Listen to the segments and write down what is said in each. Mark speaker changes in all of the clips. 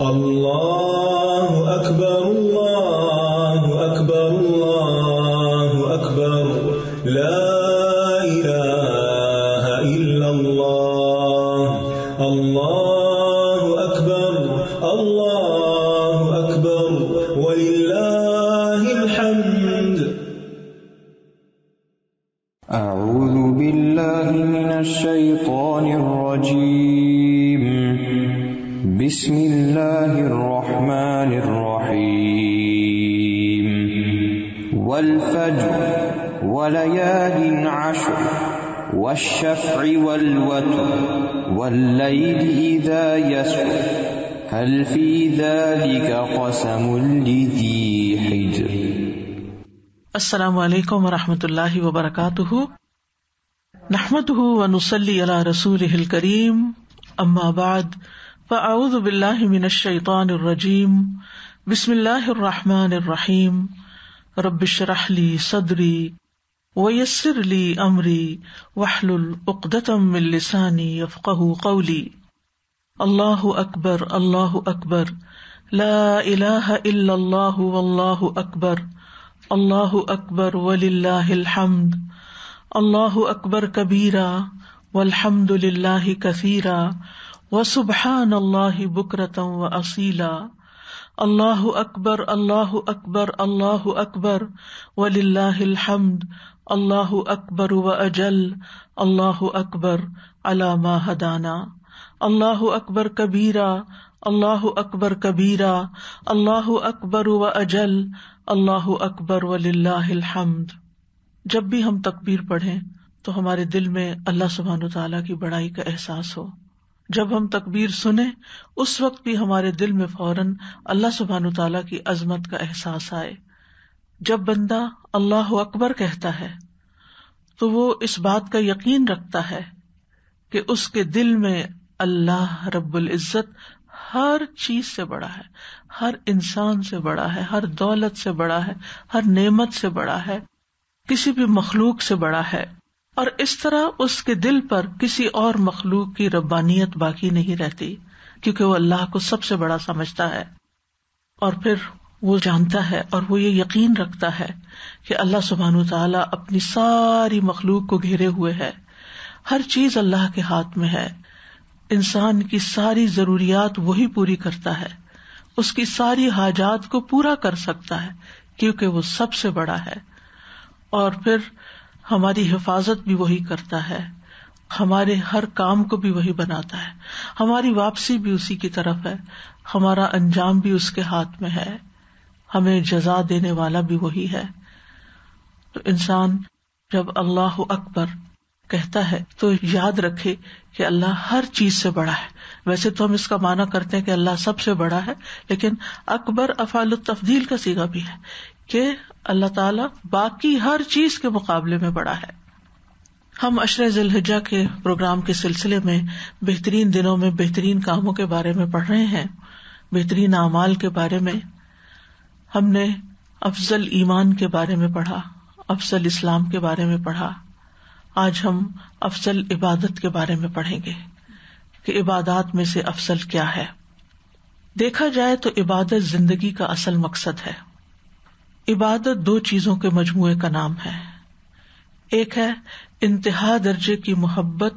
Speaker 1: اللہ اکبر اللہ اکبر اللہ اکبر لا الہ الا اللہ اللہ اکبر وللہ الحمد.
Speaker 2: اعوذ باللہ من الشیطان الرجیم. بسم اللہ الرحمن الرحیم. والفجر وليال عشر والشفع والوتر والليل إذا يسر هل في ذلك قسم لذي حجر.
Speaker 3: السلام علیکم ورحمۃ اللہ وبرکاتہ. نحمده ونصلی علی رسولہ الکریم. اما بعد فاعوذ باللہ من الشیطان الرجیم. بسم اللہ الرحمن الرحیم. رب اشرح لی صدری ویسر لی امری واحلل عقدۃ من لسانی یفقہوا قولی. اللہ اکبر اللہ اکبر لا الہ الا اللہ واللہ اکبر اللہ اکبر وللہ الحمد. اللہ اکبر کبیرا والحمد للہ کثیرا وسبحان اللہ بکرۃ واصیلا. اللہ اکبر اللہ اکبر اللہ اکبر وللہ الحمد. اللہ اکبر واجل. اللہ اکبر علی ما ہدانا. اللہ اکبر کبیرا اللہ اکبر کبیرا اللہ اکبر واجل. اللہ اکبر وللہ الحمد. جب بھی ہم تکبیر پڑھیں تو ہمارے دل میں اللہ سبحانہ وتعالیٰ کی بڑائی کا احساس ہو. جب ہم تکبیر سنیں اس وقت بھی ہمارے دل میں فوراً اللہ سبحانہ وتعالیٰ کی عظمت کا احساس آئے. جب بندہ اللہ اکبر کہتا ہے تو وہ اس بات کا یقین رکھتا ہے کہ اس کے دل میں اللہ رب العزت ہر چیز سے بڑا ہے، ہر انسان سے بڑا ہے، ہر دولت سے بڑا ہے، ہر نعمت سے بڑا ہے، کسی بھی مخلوق سے بڑا ہے. اور اس طرح اس کے دل پر کسی اور مخلوق کی ربانیت باقی نہیں رہتی، کیونکہ وہ اللہ کو سب سے بڑا سمجھتا ہے. اور پھر وہ جانتا ہے اور وہ یہ یقین رکھتا ہے کہ اللہ سبحانہ وتعالیٰ اپنی ساری مخلوق کو گھیرے ہوئے ہے، ہر چیز اللہ کے ہاتھ میں ہے. انسان کی ساری ضروریات وہی پوری کرتا ہے، اس کی ساری حاجات کو پورا کر سکتا ہے کیونکہ وہ سب سے بڑا ہے. اور پھر ہماری حفاظت بھی وہی کرتا ہے، ہمارے ہر کام کو بھی وہی بناتا ہے، ہماری واپسی بھی اسی کی طرف ہے، ہمارا انجام بھی اس کے ہاتھ میں ہے، ہمیں جزا دینے والا بھی وہی ہے. تو انسان جب اللہ اکبر کہتا ہے تو یاد رکھے کہ اللہ ہر چیز سے بڑا ہے. ویسے تو ہم اس کا معنی کرتے ہیں کہ اللہ سب سے بڑا ہے، لیکن اکبر افعال التفضیل کا صیغہ بھی ہے کہ اللہ تعالیٰ باقی ہر چیز کے مقابلے میں بڑا ہے. ہم عشرہ ذی الحجہ کے پروگرام کے سلسلے میں بہترین دنوں میں بہترین کاموں کے بارے میں پڑھ رہے ہیں، بہترین اعمال کے بارے میں. ہم نے افضل ایمان کے بارے میں پڑھا، افضل اسلام کے بارے میں پڑھا. آج ہم افضل عبادت کے بارے میں پڑھیں گے کہ عبادات میں سے افضل کیا ہے. دیکھا جائے تو عبادت زندگی کا اصل مقصد ہے. عبادت دو چیزوں کے مجموعے کا نام ہے. ایک ہے انتہا درجے کی محبت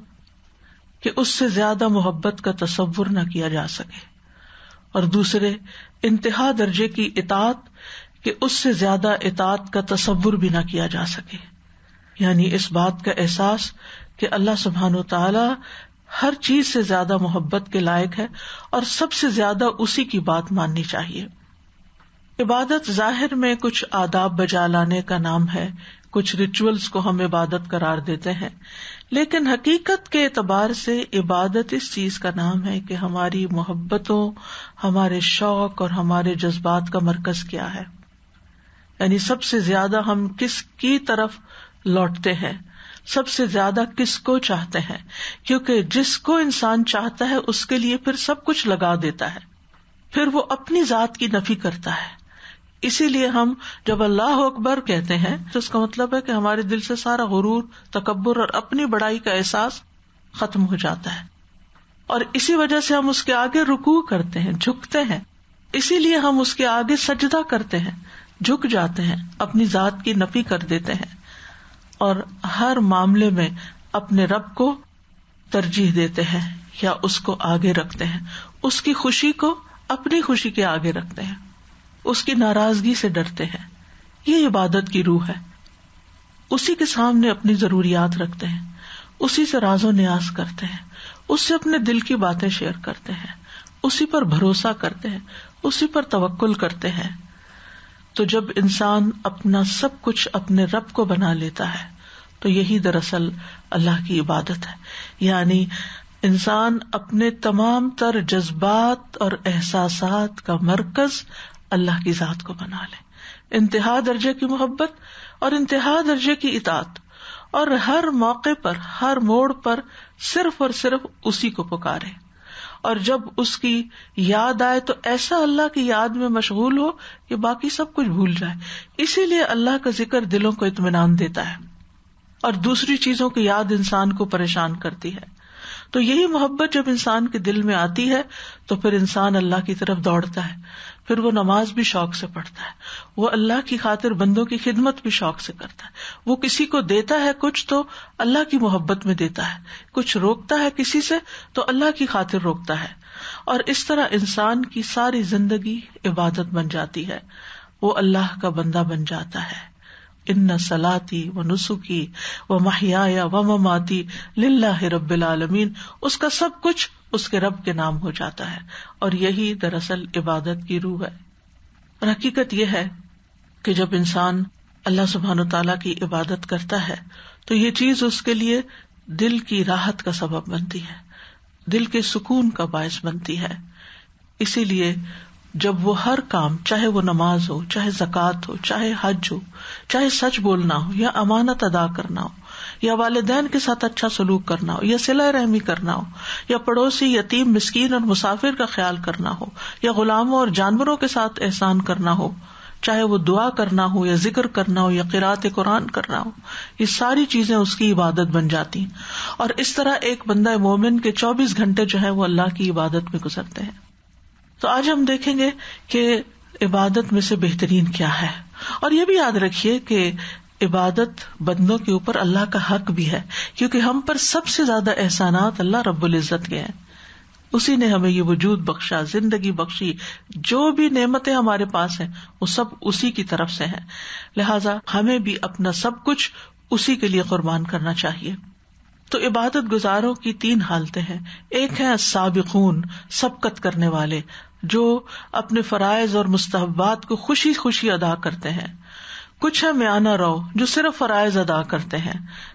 Speaker 3: کہ اس سے زیادہ محبت کا تصور نہ کیا جا سکے، اور دوسرے انتہا درجے کی اطاعت کہ اس سے زیادہ اطاعت کا تصور بھی نہ کیا جا سکے. یعنی اس بات کا احساس کہ اللہ سبحانہ وتعالی ہر چیز سے زیادہ محبت کے لائق ہے اور سب سے زیادہ اسی کی بات ماننی چاہیے. عبادت ظاہر میں کچھ آداب بجا لانے کا نام ہے، کچھ ریچولز کو ہم عبادت قرار دیتے ہیں، لیکن حقیقت کے اعتبار سے عبادت اس چیز کا نام ہے کہ ہماری محبتوں، ہمارے شوق اور ہمارے جذبات کا مرکز کیا ہے. یعنی سب سے زیادہ ہم کس کی طرف لوٹتے ہیں، سب سے زیادہ کس کو چاہتے ہیں، کیونکہ جس کو انسان چاہتا ہے اس کے لیے پھر سب کچھ لگا دیتا ہے، پھر وہ اپنی ذات کی نفی کرتا ہے. اسی لیے ہم جب اللہ اکبر کہتے ہیں تو اس کا مطلب ہے کہ ہمارے دل سے سارا غرور، تکبر اور اپنی بڑائی کا احساس ختم ہو جاتا ہے. اور اسی وجہ سے ہم اس کے آگے رکوع کرتے ہیں، جھکتے ہیں، اسی لیے ہم اس کے آگے سجدہ کرتے ہیں، جھک جاتے ہیں، اپنی ذات کی نفی کر دیتے ہیں، اور ہر معاملے میں اپنے رب کو ترجیح دیتے ہیں یا اس کو آگے رکھتے ہیں، اس کی خوشی کو اپنی خوشی کے آگے رکھتے ہیں، اس کی ناراضگی سے ڈرتے ہیں. یہ عبادت کی روح ہے. اسی کے سامنے اپنی ضروریات رکھتے ہیں، اسی سے راز و نیاز کرتے ہیں، اس سے اپنے دل کی باتیں شیئر کرتے ہیں، اسی پر بھروسہ کرتے ہیں، اسی پر توکل کرتے ہیں. تو جب انسان اپنا سب کچھ اپنے رب کو بنا لیتا ہے تو یہی دراصل اللہ کی عبادت ہے. یعنی انسان اپنے تمام تر جذبات اور احساسات کا مرکز اللہ کی ذات کو بنا لے، انتہا درجے کی محبت اور انتہا درجے کی اطاعت، اور ہر موقع پر، ہر موڑ پر صرف اور صرف اسی کو پکارے. اور جب اس کی یاد آئے تو ایسا اللہ کی یاد میں مشغول ہو کہ باقی سب کچھ بھول جائے. اسی لیے اللہ کا ذکر دلوں کو اطمینان دیتا ہے اور دوسری چیزوں کی یاد انسان کو پریشان کرتی ہے. تو یہی محبت جب انسان کے دل میں آتی ہے تو پھر انسان اللہ کی طرف دوڑتا ہے، پھر وہ نماز بھی شوق سے پڑھتا ہے، وہ اللہ کی خاطر بندوں کی خدمت بھی شوق سے کرتا ہے، وہ کسی کو دیتا ہے کچھ تو اللہ کی محبت میں دیتا ہے، کچھ روکتا ہے کسی سے تو اللہ کی خاطر روکتا ہے. اور اس طرح انسان کی ساری زندگی عبادت بن جاتی ہے، وہ اللہ کا بندہ بن جاتا ہے. ان صلاتی و نسکی و محیای و مماتی للہ رب العالمین، اس کا سب کچھ اس کے رب کے نام ہو جاتا ہے. اور یہی دراصل عبادت کی روح ہے. اور حقیقت یہ ہے کہ جب انسان اللہ سبحانہ تعالیٰ کی عبادت کرتا ہے تو یہ چیز اس کے لیے دل کی راحت کا سبب بنتی ہے، دل کے سکون کا باعث بنتی ہے. اسی لیے جب وہ ہر کام، چاہے وہ نماز ہو، چاہے زکوٰۃ ہو، چاہے حج ہو، چاہے سچ بولنا ہو یا امانت ادا کرنا ہو یا والدین کے ساتھ اچھا سلوک کرنا ہو یا صلہ رحمی کرنا ہو یا پڑوسی، یتیم، مسکین اور مسافر کا خیال کرنا ہو یا غلاموں اور جانوروں کے ساتھ احسان کرنا ہو، چاہے وہ دعا کرنا ہو یا ذکر کرنا ہو یا قرأت قرآن کرنا ہو، یہ ساری چیزیں اس کی عبادت بن جاتی ہیں. اور اس طرح ایک بندہ مومن کے 24 گھنٹے جو ہے وہ اللہ کی عبادت میں گزرتے ہیں. تو آج ہم دیکھیں گے کہ عبادت میں سے بہترین کیا ہے. اور یہ بھی یاد رکھیے کہ عبادت بندوں کے اوپر اللہ کا حق بھی ہے، کیونکہ ہم پر سب سے زیادہ احسانات اللہ رب العزت کے ہیں. اسی نے ہمیں یہ وجود بخشا، زندگی بخشی، جو بھی نعمتیں ہمارے پاس ہیں وہ سب اسی کی طرف سے ہیں. لہٰذا ہمیں بھی اپنا سب کچھ اسی کے لیے قربان کرنا چاہیے. تو عبادت گزاروں کی 3 حالتیں ہیں. ایک ہے السابقون، سبقت کرنے والے، جو اپنے فرائض اور مستحبات کو خوشی خوشی ادا کرتے ہیں. کچھ ہے میانہ رو، جو صرف فرائض ادا کرتے ہیں،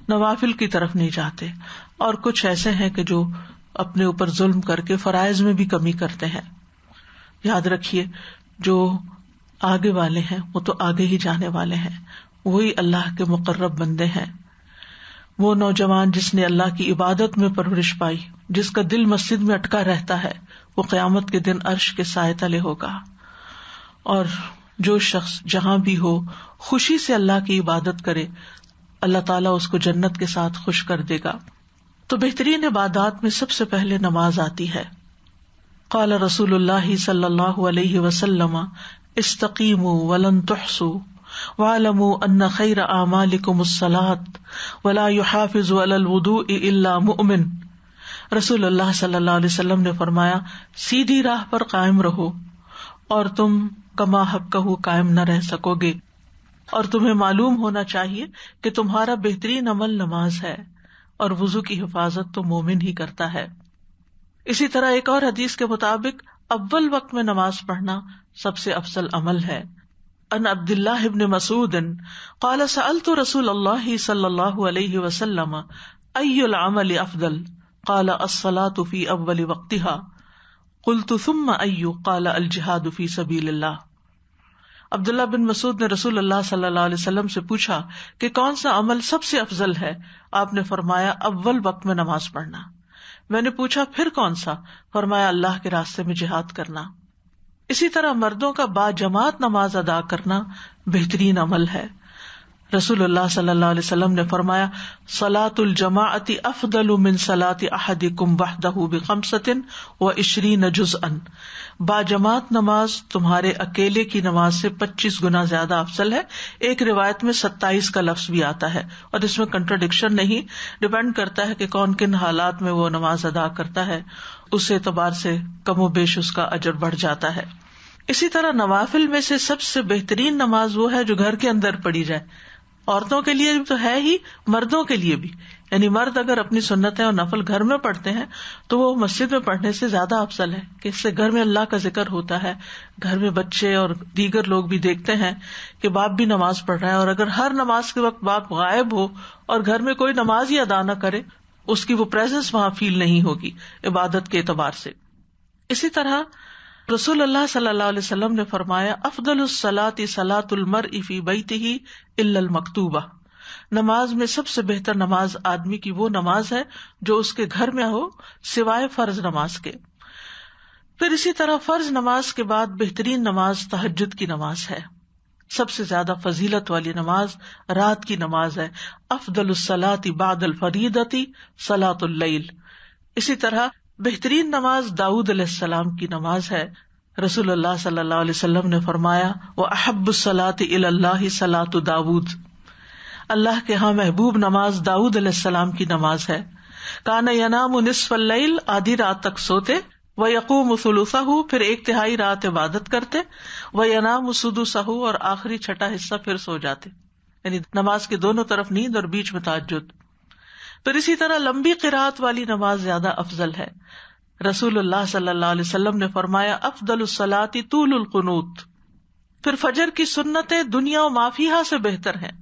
Speaker 3: نوافل کی طرف نہیں جاتے. اور کچھ ایسے ہیں کہ جو اپنے اوپر ظلم کر کے فرائض میں بھی کمی کرتے ہیں. یاد رکھیے جو آگے والے ہیں وہ تو آگے ہی جانے والے ہیں، وہی اللہ کے مقرب بندے ہیں. وہ نوجوان جس نے اللہ کی عبادت میں پرورش پائی، جس کا دل مسجد میں اٹکا رہتا ہے، وہ قیامت کے دن عرش کے سائے تلے ہوگا. اور جو شخص جہاں بھی ہو خوشی سے اللہ کی عبادت کرے، اللہ تعالیٰ اس کو جنت کے ساتھ خوش کر دے گا. تو بہترین عبادات میں سب سے پہلے نماز آتی ہے. قال رسول اللہ صلی اللہ علیہ وسلم استقیموا ولن تحصوا وَاعْلَمُوا أَنَّ خَيْرَ أَعْمَالِكُمُ الصَّلَاةُ وَلَا يُحَافِظُ عَلَى الْوُضُوءِ إِلَّا مُؤْمِنٌ. رسول اللہ صلی اللہ علیہ وسلم نے فرمایا، سیدھی راہ پر قائم رہو اور تم کما حقہ قائم نہ رہ سکو گے، اور تمہیں معلوم ہونا چاہیے کہ تمہارا بہترین عمل نماز ہے، اور وضو کی حفاظت تو مومن ہی کرتا ہے. اسی طرح ایک اور حدیث کے مطابق اول وقت میں نماز پڑھنا سب سے افضل عمل ہے. ان عبد اللہ ابن مسعود قال سألت رسول اللہ صلی اللہ علیہ وسلم ای العمل افضل قال الصلاة فی اول وقتها قلت ثم ای قال الجہاد فی سبیل اللہ. عبداللہ بن مسعود نے رسول اللہ صلی اللہ علیہ وسلم سے پوچھا کہ کون سا عمل سب سے افضل ہے؟ آپ نے فرمایا اول وقت میں نماز پڑھنا. میں نے پوچھا پھر کون سا؟ فرمایا اللہ کے راستے میں جہاد کرنا. اسی طرح مردوں کا با جماعت نماز ادا کرنا بہترین عمل ہے. رسول اللہ صلی اللہ علیہ وسلم نے فرمایا صلاۃ الجماعۃ افضل من صلاۃ احدکم وحدہ ب25 جزءا، با جماعت نماز تمہارے اکیلے کی نماز سے 25 گنا زیادہ افضل ہے. ایک روایت میں 27 کا لفظ بھی آتا ہے، اور اس میں کنٹراڈکشن نہیں، ڈیپینڈ کرتا ہے کہ کون کن حالات میں وہ نماز ادا کرتا ہے، اس اعتبار سے کم و بیش اس کا اجر بڑھ جاتا ہے. اسی طرح نوافل میں سے سب سے بہترین نماز وہ ہے جو گھر کے اندر پڑھی جائے. عورتوں کے لیے تو ہے ہی، مردوں کے لیے بھی. یعنی مرد اگر اپنی سنتیں اور نفل گھر میں پڑھتے ہیں تو وہ مسجد میں پڑھنے سے زیادہ افضل ہے، کہ اس سے گھر میں اللہ کا ذکر ہوتا ہے، گھر میں بچے اور دیگر لوگ بھی دیکھتے ہیں کہ باپ بھی نماز پڑھ رہا ہے. اور اگر ہر نماز کے وقت باپ غائب ہو اور گھر میں کوئی نماز ہی ادا نہ کرے، اس کی وہ پریزنس وہاں فیل نہیں ہوگی عبادت کے اعتبار سے. اسی طرح رسول اللہ صلی اللہ علیہ وسلم نے فرمایا افضل الصلاۃ صلاۃ المرء فی بیتہ الا المکتوبہ، نماز میں سب سے بہتر نماز آدمی کی وہ نماز ہے جو اس کے گھر میں ہو سوائے فرض نماز کے. پھر اسی طرح فرض نماز کے بعد بہترین نماز تہجد کی نماز ہے. سب سے زیادہ فضیلت والی نماز رات کی نماز ہے. افضل الصلاۃ بعد الفریضۃ صلاۃ اللیل. اسی طرح بہترین نماز داؤد علیہ السلام کی نماز ہے. رسول اللہ صلی اللہ علیہ وسلم نے فرمایا وَأَحَبُّ الصَّلَاةِ إِلَى اللَّهِ صَلَاةُ داؤد، اللہ کے ہاں محبوب نماز داؤد علیہ السلام کی نماز ہے. کان ینام نصف اللیل، آدھی رات تک سوتے، ویقوم ثلثہ، پھر 1/3 رات عبادت کرتے، وینام سدسہ، اور آخری چھٹا حصہ پھر سو جاتے. یعنی نماز کے دونوں طرف نیند اور بیچ میں تہجد. پھر اسی طرح لمبی قرات والی نماز زیادہ افضل ہے. رسول اللہ صلی اللہ علیہ وسلم نے فرمایا افضل الصلاۃ طول القنوت. پھر فجر کی سنتیں دنیا و ما فیہا سے بہتر ہیں.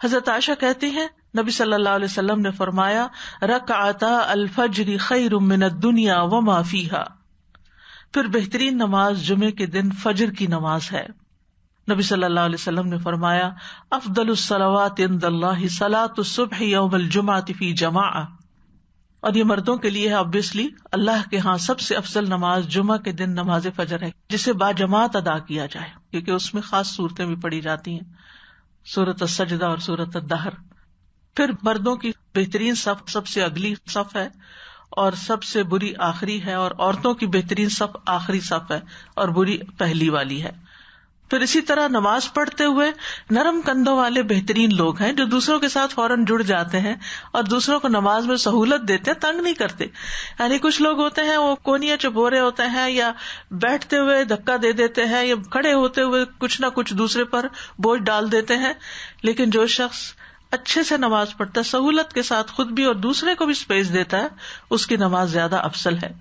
Speaker 3: حضرت عائشہ کہتی ہیں نبی صلی اللہ علیہ وسلم نے فرمایا رکعتا الفجر خیر من الدنیا وما فیہا. پھر بہترین نماز جمعے کے دن فجر کی نماز ہے. نبی صلی اللہ علیہ وسلم نے فرمایا افضل الصلوات عند اللہ صلاۃ الصبح یوم الجمعۃ فی جماعہ. اور یہ مردوں کے لیے ہے obviously، اللہ کے ہاں سب سے افضل نماز جمعہ کے دن نماز فجر ہے، جسے باجماعت ادا کیا جائے، کیونکہ اس میں خاص صورتیں بھی پڑھی جاتی ہیں، سورۃ السجدہ اور سورۃ الدہر. پھر مردوں کی بہترین صف سب سے اگلی صف ہے اور سب سے بری آخری ہے، اور عورتوں کی بہترین صف آخری صف ہے اور بری پہلی والی ہے. پھر اسی طرح نماز پڑھتے ہوئے نرم کندھوں والے بہترین لوگ ہیں جو دوسروں کے ساتھ فوراً جڑ جاتے ہیں اور دوسروں کو نماز میں سہولت دیتے ہیں، تنگ نہیں کرتے. یعنی کچھ لوگ ہوتے ہیں وہ کونیاں چبورے ہوتے ہیں، یا بیٹھتے ہوئے دھکا دے دیتے ہیں، یا کھڑے ہوتے ہوئے کچھ نہ کچھ دوسرے پر بوجھ ڈال دیتے ہیں. لیکن جو شخص اچھے سے نماز پڑھتا ہے، سہولت کے ساتھ خود بھی اور دوسرے کو بھی اسپیس دیتا ہے، اس کی نماز زیادہ افضل ہے.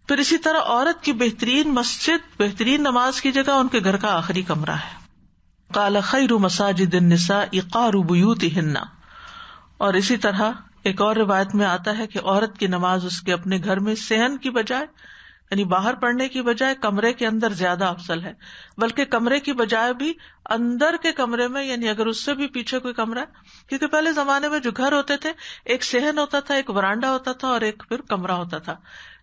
Speaker 3: پھر اسی طرح عورت کی بہترین مسجد بہترین نماز کی جگہ ان کے گھر کا آخری کمرہ ہے. قال خیر مساجد النساء قار بیوتہن. اور اسی طرح ایک اور روایت میں آتا ہے کہ عورت کی نماز اس کے اپنے گھر میں صحن کی بجائے، یعنی باہر پڑھنے کی بجائے کمرے کے اندر زیادہ افضل ہے. بلکہ کمرے کی بجائے بھی اندر کے کمرے میں، یعنی اگر اس سے بھی پیچھے کوئی کمرہ ہے، کیونکہ پہلے زمانے میں جو گھر ہوتے تھے ایک صحن ہوتا تھا، ایک ورانڈا ہوتا تھا اور ایک پھر کمرہ ہوتا تھا.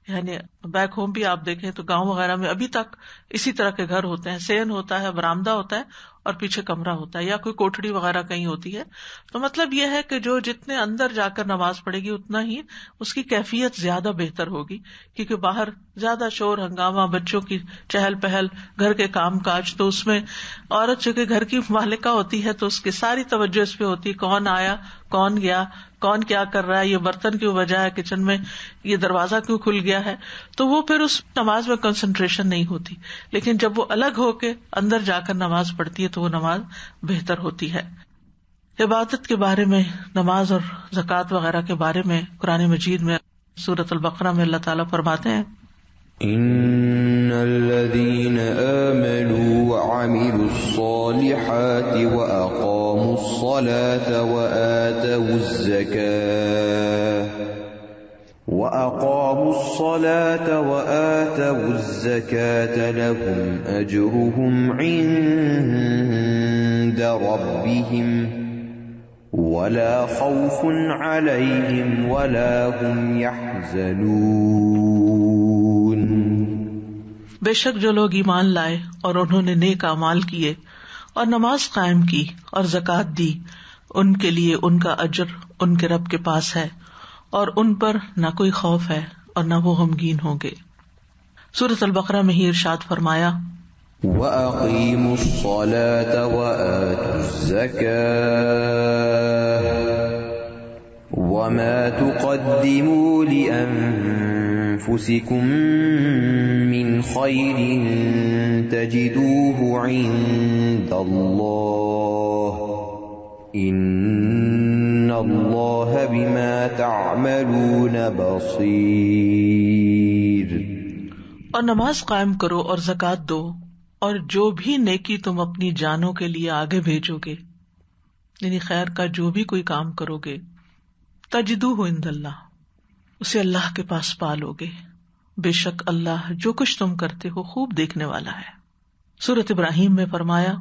Speaker 3: یعنی بیک ہوم بھی آپ دیکھیں تو گاؤں وغیرہ میں ابھی تک اسی طرح کے گھر ہوتے ہیں، صحن ہوتا ہے، برآمدہ ہوتا ہے اور پیچھے کمرہ ہوتا ہے، یا کوئی کوٹھڑی وغیرہ کہیں ہوتی ہے. تو مطلب یہ ہے کہ جو جتنے اندر جا کر نماز پڑھے گی اتنا ہی اس کی کیفیت زیادہ بہتر ہوگی، کیونکہ باہر زیادہ شور ہنگامہ، بچوں کی چہل پہل، گھر کے کام کاج، تو اس میں عورت چونکہ گھر کی مالکہ ہوتی ہے تو اس کی ساری توجہ اس پہ ہوتی ہے، کون آیا، کون گیا، کون کیا کر رہا ہے، یہ برتن کیوں بجا ہے کچن میں، یہ دروازہ کیوں کھل گیا ہے. تو وہ پھر اس نماز میں کنسنٹریشن نہیں ہوتی. لیکن جب وہ الگ ہو کے اندر جا کر نماز پڑھتی ہے تو وہ نماز بہتر ہوتی ہے. عبادت کے بارے میں، نماز اور زکوٰۃ وغیرہ کے بارے میں قرآن مجید میں سورۃ البقرہ میں اللہ تعالیٰ فرماتے ہیں
Speaker 2: ان الذين آمنوا وعملوا الصالحات واقاموا الصلاة وآتوا الزكاة لهم أجرهم عند ربهم ولا خوف عليهم ولا هم يحزنون.
Speaker 3: بے شک جو لوگ ایمان لائے اور انہوں نے نیک اعمال کیے اور نماز قائم کی اور زکوٰۃ دی، ان کے لیے ان کا اجر ان کے رب کے پاس ہے، اور ان پر نہ کوئی خوف ہے اور نہ وہ غمگین ہوں گے۔ سورۃ البقرہ میں ہی ارشاد فرمایا
Speaker 2: وَأَقِيمُوا الصَّلَاةَ وَآتُوا الزَّكَاةَ وَمَا تُقَدِّمُوا لِأَنفُسِكُم مِّنْ خَيْرٍ تَجِدُوهُ عِندَ اللَّهِ إِنَّ اللَّهَ بِمَا تَعْمَلُونَ بَصِيرٌ۔
Speaker 3: اور نماز قائم کرو اور زکوٰۃ دو، اور جو بھی نیکی تم اپنی جانوں کے لیے آگے بھیجو گے، یعنی خیر کا جو بھی کوئی کام کرو گے، تجدوہ عند اللہ، اسے اللہ کے پاس پالو گے، بے شک اللہ جو کچھ تم کرتے ہو خوب دیکھنے والا ہے۔ سورۃ ابراہیم میں فرمایا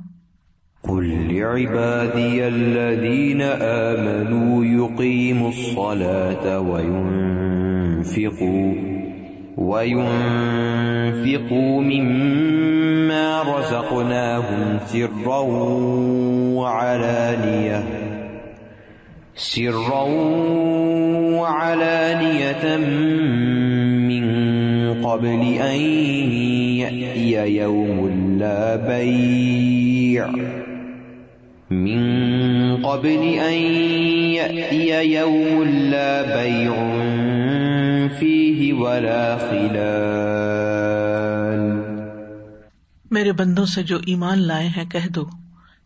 Speaker 2: قُل لِّعِبَادِيَ الَّذِينَ آمَنُوا يُقِيمُوا الصَّلَاةَ وَيُنفِقُوا مِمَّا رَزَقْنَاهُمْ سِرًّا وَعَلَانِيَةً مِّن قَبْلِ أَن يَأْتِيَ يَوْمٌ لَّا بَيْعٌ فِيهِ وَلَا خِلَالٌ۔
Speaker 3: میرے بندوں سے جو ایمان لائے ہیں کہہ دو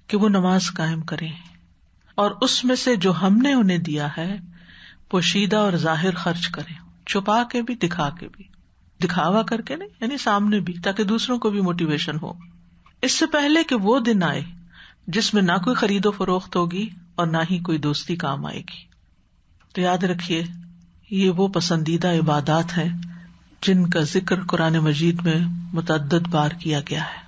Speaker 3: کہ وہ نماز قائم کریں، اور اس میں سے جو ہم نے انہیں دیا ہے پوشیدہ اور ظاہر خرچ کریں، چھپا کے بھی دکھا کے بھی، دکھاوا کر کے نہیں یعنی سامنے بھی، تاکہ دوسروں کو بھی موٹیویشن ہو، اس سے پہلے کہ وہ دن آئے جس میں نہ کوئی خرید و فروخت ہوگی اور نہ ہی کوئی دوستی کام آئے گی۔ تو یاد رکھیے یہ وہ پسندیدہ عبادات ہیں جن کا ذکر قرآن مجید میں متعدد بار کیا گیا ہے۔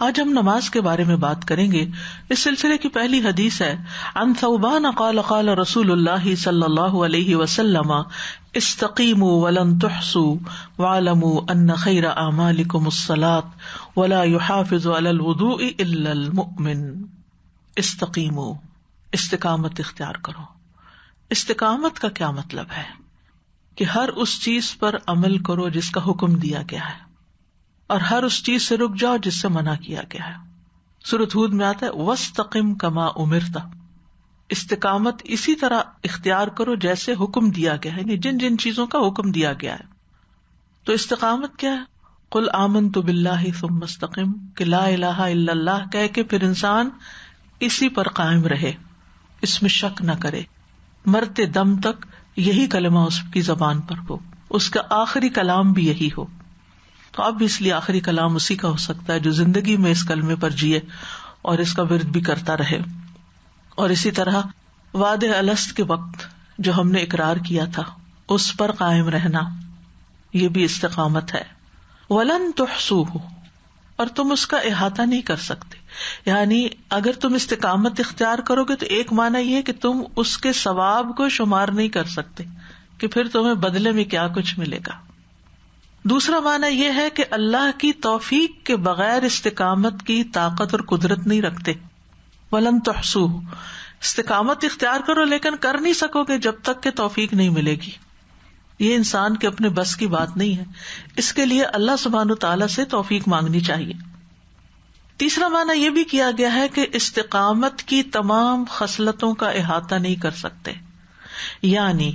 Speaker 3: آج ہم نماز کے بارے میں بات کریں گے۔ اس سلسلے کی پہلی حدیث ہے عن ثوبان قال قال رسول اللہ صلی اللہ علیہ وسلم استقیموا ولن تحصوا واعلموا ان خیر اعمالکم الصلاۃ ولا يحافظ على الوضوء الا المؤمن۔ استقیموا، استقامت اختیار کرو۔ استقامت کا کیا مطلب ہے؟ کہ ہر اس چیز پر عمل کرو جس کا حکم دیا گیا ہے، اور ہر اس چیز سے رک جاؤ جس سے منع کیا گیا ہے۔ سورۃ ہود میں آتا ہے وَاسْتَقِمْ كَمَا أُمِرْتَ، استقامت اسی طرح اختیار کرو جیسے حکم دیا گیا ہے، یعنی جن جن چیزوں کا حکم دیا گیا ہے۔ تو استقامت کیا ہے؟ قُلْ آمَنْتُ بِاللَّهِ ثُمَّ اسْتَقِمْ، کہ لا الہ الا اللہ کہہ کے پھر انسان اسی پر قائم رہے، اس میں شک نہ کرے، مرتے دم تک یہی کلمہ اس کی زبان پر ہو، اس کا آخری کلام بھی یہی ہو۔ تو اب اس لیے آخری کلام اسی کا ہو سکتا ہے جو زندگی میں اس کلمے پر جیے اور اس کا ورد بھی کرتا رہے۔ اور اسی طرح وعدہ الست کے وقت جو ہم نے اقرار کیا تھا اس پر قائم رہنا، یہ بھی استقامت ہے۔ وَلَن تُحْصُوهُ، اور تم اس کا احاطہ نہیں کر سکتے، یعنی اگر تم استقامت اختیار کرو گے تو ایک معنی یہ کہ تم اس کے ثواب کو شمار نہیں کر سکتے کہ پھر تمہیں بدلے میں کیا کچھ ملے گا۔ دوسرا معنی یہ ہے کہ اللہ کی توفیق کے بغیر استقامت کی طاقت اور قدرت نہیں رکھتے۔ وَلَن تُحْصُوهُ، استقامت اختیار کرو لیکن کر نہیں سکو گے جب تک کہ توفیق نہیں ملے گی۔ یہ انسان کے اپنے بس کی بات نہیں ہے، اس کے لیے اللہ سبحانہ وتعالیٰ سے توفیق مانگنی چاہیے۔ تیسرا معنی یہ بھی کیا گیا ہے کہ استقامت کی تمام خصلتوں کا احاطہ نہیں کر سکتے، یعنی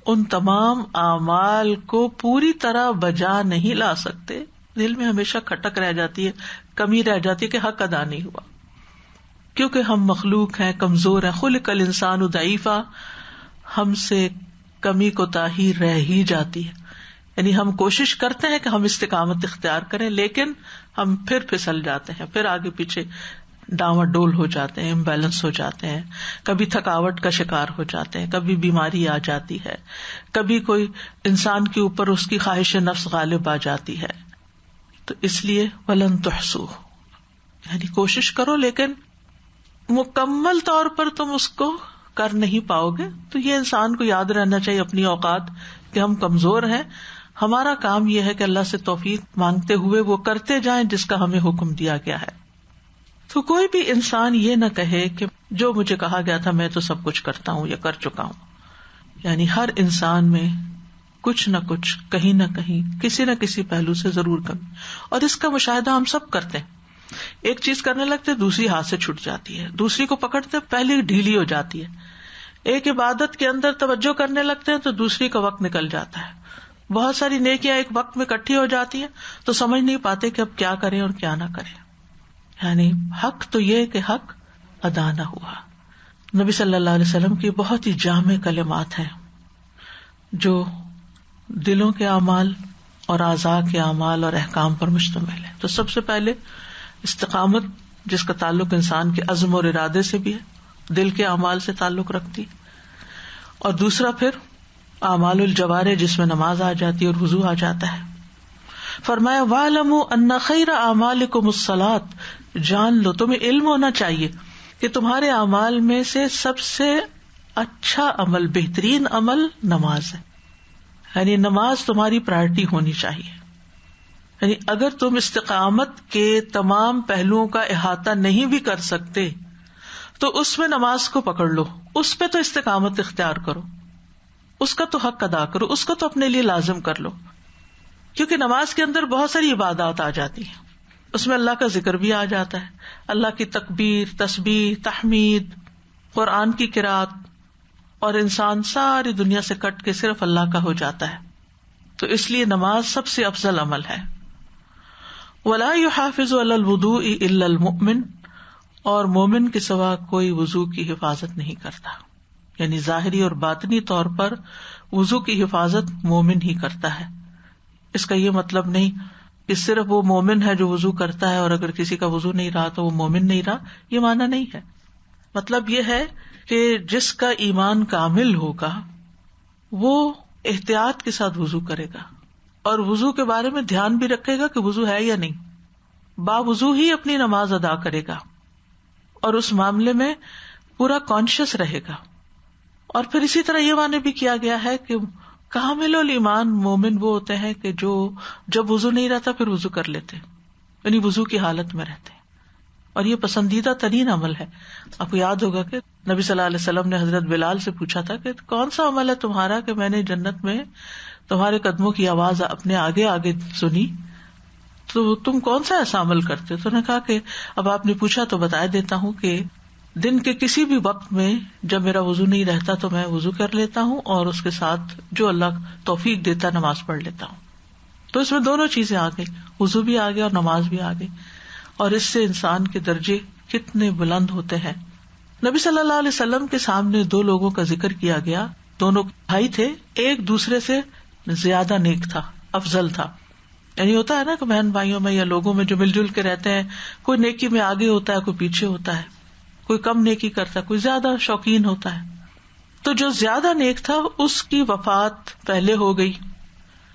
Speaker 3: ان تمام اعمال کو پوری طرح بجا نہیں لا سکتے، دل میں ہمیشہ کھٹک رہ جاتی ہے، کمی رہ جاتی ہے کہ حق ادا نہیں ہوا، کیونکہ ہم مخلوق ہیں، کمزور ہیں، خلق الانسان ضعیفا، ہم سے کمی کوتاہی رہ ہی جاتی ہے، یعنی ہم کوشش کرتے ہیں کہ ہم استقامت اختیار کریں لیکن ہم پھر پھسل جاتے ہیں، پھر آگے پیچھے ڈاواں ڈول ہو جاتے ہیں، امبیلنس ہو جاتے ہیں، کبھی تھکاوٹ کا شکار ہو جاتے ہیں، کبھی بیماری آ جاتی ہے، کبھی کوئی انسان کے اوپر اس کی خواہش نفس غالب آ جاتی ہے۔ تو اس لیے ولن تحصوہ، یعنی کوشش کرو لیکن مکمل طور پر تم اس کو کر نہیں پاؤ گے۔ تو یہ انسان کو یاد رہنا چاہیے اپنی اوقات کہ ہم کمزور ہیں، ہمارا کام یہ ہے کہ اللہ سے توفیق مانگتے ہوئے وہ کرتے جائیں جس کا ہمیں حکم دیا گیا ہے۔ تو کوئی بھی انسان یہ نہ کہے کہ جو مجھے کہا گیا تھا میں تو سب کچھ کرتا ہوں یا کر چکا ہوں. یعنی ہر انسان میں کچھ نہ کچھ کہیں نہ کہیں کسی نہ کسی پہلو سے ضرور کمی, اور اس کا مشاہدہ ہم سب کرتے ہیں. ایک چیز کرنے لگتے دوسری ہاتھ سے چھوٹ جاتی ہے, دوسری کو پکڑتے پہلی ڈھیلی ہو جاتی ہے. ایک عبادت کے اندر توجہ کرنے لگتے ہیں تو دوسری کا وقت نکل جاتا ہے. بہت ساری نیکیاں ایک وقت میں اکٹھی ہو جاتی ہیں تو سمجھ نہیں پاتے کہ اب کیا کریں اور کیا نہ کریں. یعنی حق تو یہ کہ حق ادا نہ ہوا. نبی صلی اللہ علیہ وسلم کی بہت ہی جامع کلمات ہیں جو دلوں کے اعمال اور اعضاء کے اعمال اور احکام پر مشتمل ہے. تو سب سے پہلے استقامت, جس کا تعلق انسان کے عزم اور ارادے سے بھی ہے, دل کے اعمال سے تعلق رکھتی. اور دوسرا پھر اعمال الجوارح, جس میں نماز آ جاتی ہے اور وضو آ جاتا ہے. فرمایا وَاعْلَمُوا أَنَّ خَيْرَ أَعْمَالِكُمُ الصَّلَاةُ, جان لو, تمہیں علم ہونا چاہیے کہ تمہارے اعمال میں سے سب سے اچھا عمل, بہترین عمل نماز ہے. یعنی نماز تمہاری پرائرٹی ہونی چاہیے. یعنی اگر تم استقامت کے تمام پہلوؤں کا احاطہ نہیں بھی کر سکتے تو اس میں نماز کو پکڑ لو, اس پہ تو استقامت اختیار کرو, اس کا تو حق ادا کرو, اس کو تو اپنے لیے لازم کر لو. کیونکہ نماز کے اندر بہت ساری عبادات آ جاتی ہیں, اس میں اللہ کا ذکر بھی آ جاتا ہے, اللہ کی تکبیر, تسبیح, تحمید, قرآن کی قرات, اور انسان ساری دنیا سے کٹ کے صرف اللہ کا ہو جاتا ہے. تو اس لیے نماز سب سے افضل عمل ہے. وَلَا يُحَافِظُ عَلَى الْوُضُوءِ إِلَّا الْمُؤْمِنُ, اور مومن کے سوا کوئی وضو کی حفاظت نہیں کرتا. یعنی ظاہری اور باطنی طور پر وضو کی حفاظت مومن ہی کرتا ہے. اس کا یہ مطلب نہیں کہ صرف وہ مومن ہے جو وضو کرتا ہے اور اگر کسی کا وضو نہیں رہا تو وہ مومن نہیں رہا, یہ معنی نہیں ہے. مطلب یہ ہے کہ جس کا ایمان کامل ہوگا وہ احتیاط کے ساتھ وضو کرے گا اور وضو کے بارے میں دھیان بھی رکھے گا کہ وضو ہے یا نہیں, باوضو ہی اپنی نماز ادا کرے گا اور اس معاملے میں پورا کانشیس رہے گا. اور پھر اسی طرح یہ معنی بھی کیا گیا ہے کہ کامل الایمان مومن وہ ہوتے ہیں کہ جو جب وضو نہیں رہتا پھر وضو کر لیتے, یعنی وضو کی حالت میں رہتے. اور یہ پسندیدہ ترین عمل ہے. آپ کو یاد ہوگا کہ نبی صلی اللہ علیہ وسلم نے حضرت بلال سے پوچھا تھا کہ کون سا عمل ہے تمہارا کہ میں نے جنت میں تمہارے قدموں کی آواز اپنے آگے آگے سنی, تو تم کون سا ایسا عمل کرتے ہو؟ تو نے کہا کہ اب آپ نے پوچھا تو بتا دیتا ہوں کہ دن کے کسی بھی وقت میں جب میرا وضو نہیں رہتا تو میں وضو کر لیتا ہوں اور اس کے ساتھ جو اللہ توفیق دیتا نماز پڑھ لیتا ہوں. تو اس میں دونوں چیزیں آ گئی, وضو بھی آ گیا اور نماز بھی آ گئی. اور اس سے انسان کے درجے کتنے بلند ہوتے ہیں. نبی صلی اللہ علیہ وسلم کے سامنے دو لوگوں کا ذکر کیا گیا, دونوں بھائی تھے, ایک دوسرے سے زیادہ نیک تھا, افضل تھا. یعنی ہوتا ہے نا کہ بہن بھائیوں میں یا لوگوں میں جو مل جل کے رہتے ہیں, کوئی نیکی میں آگے ہوتا ہے, کوئی پیچھے ہوتا ہے, کوئی کم نیکی کرتا ہے, کوئی زیادہ شوقین ہوتا ہے. تو جو زیادہ نیک تھا اس کی وفات پہلے ہو گئی,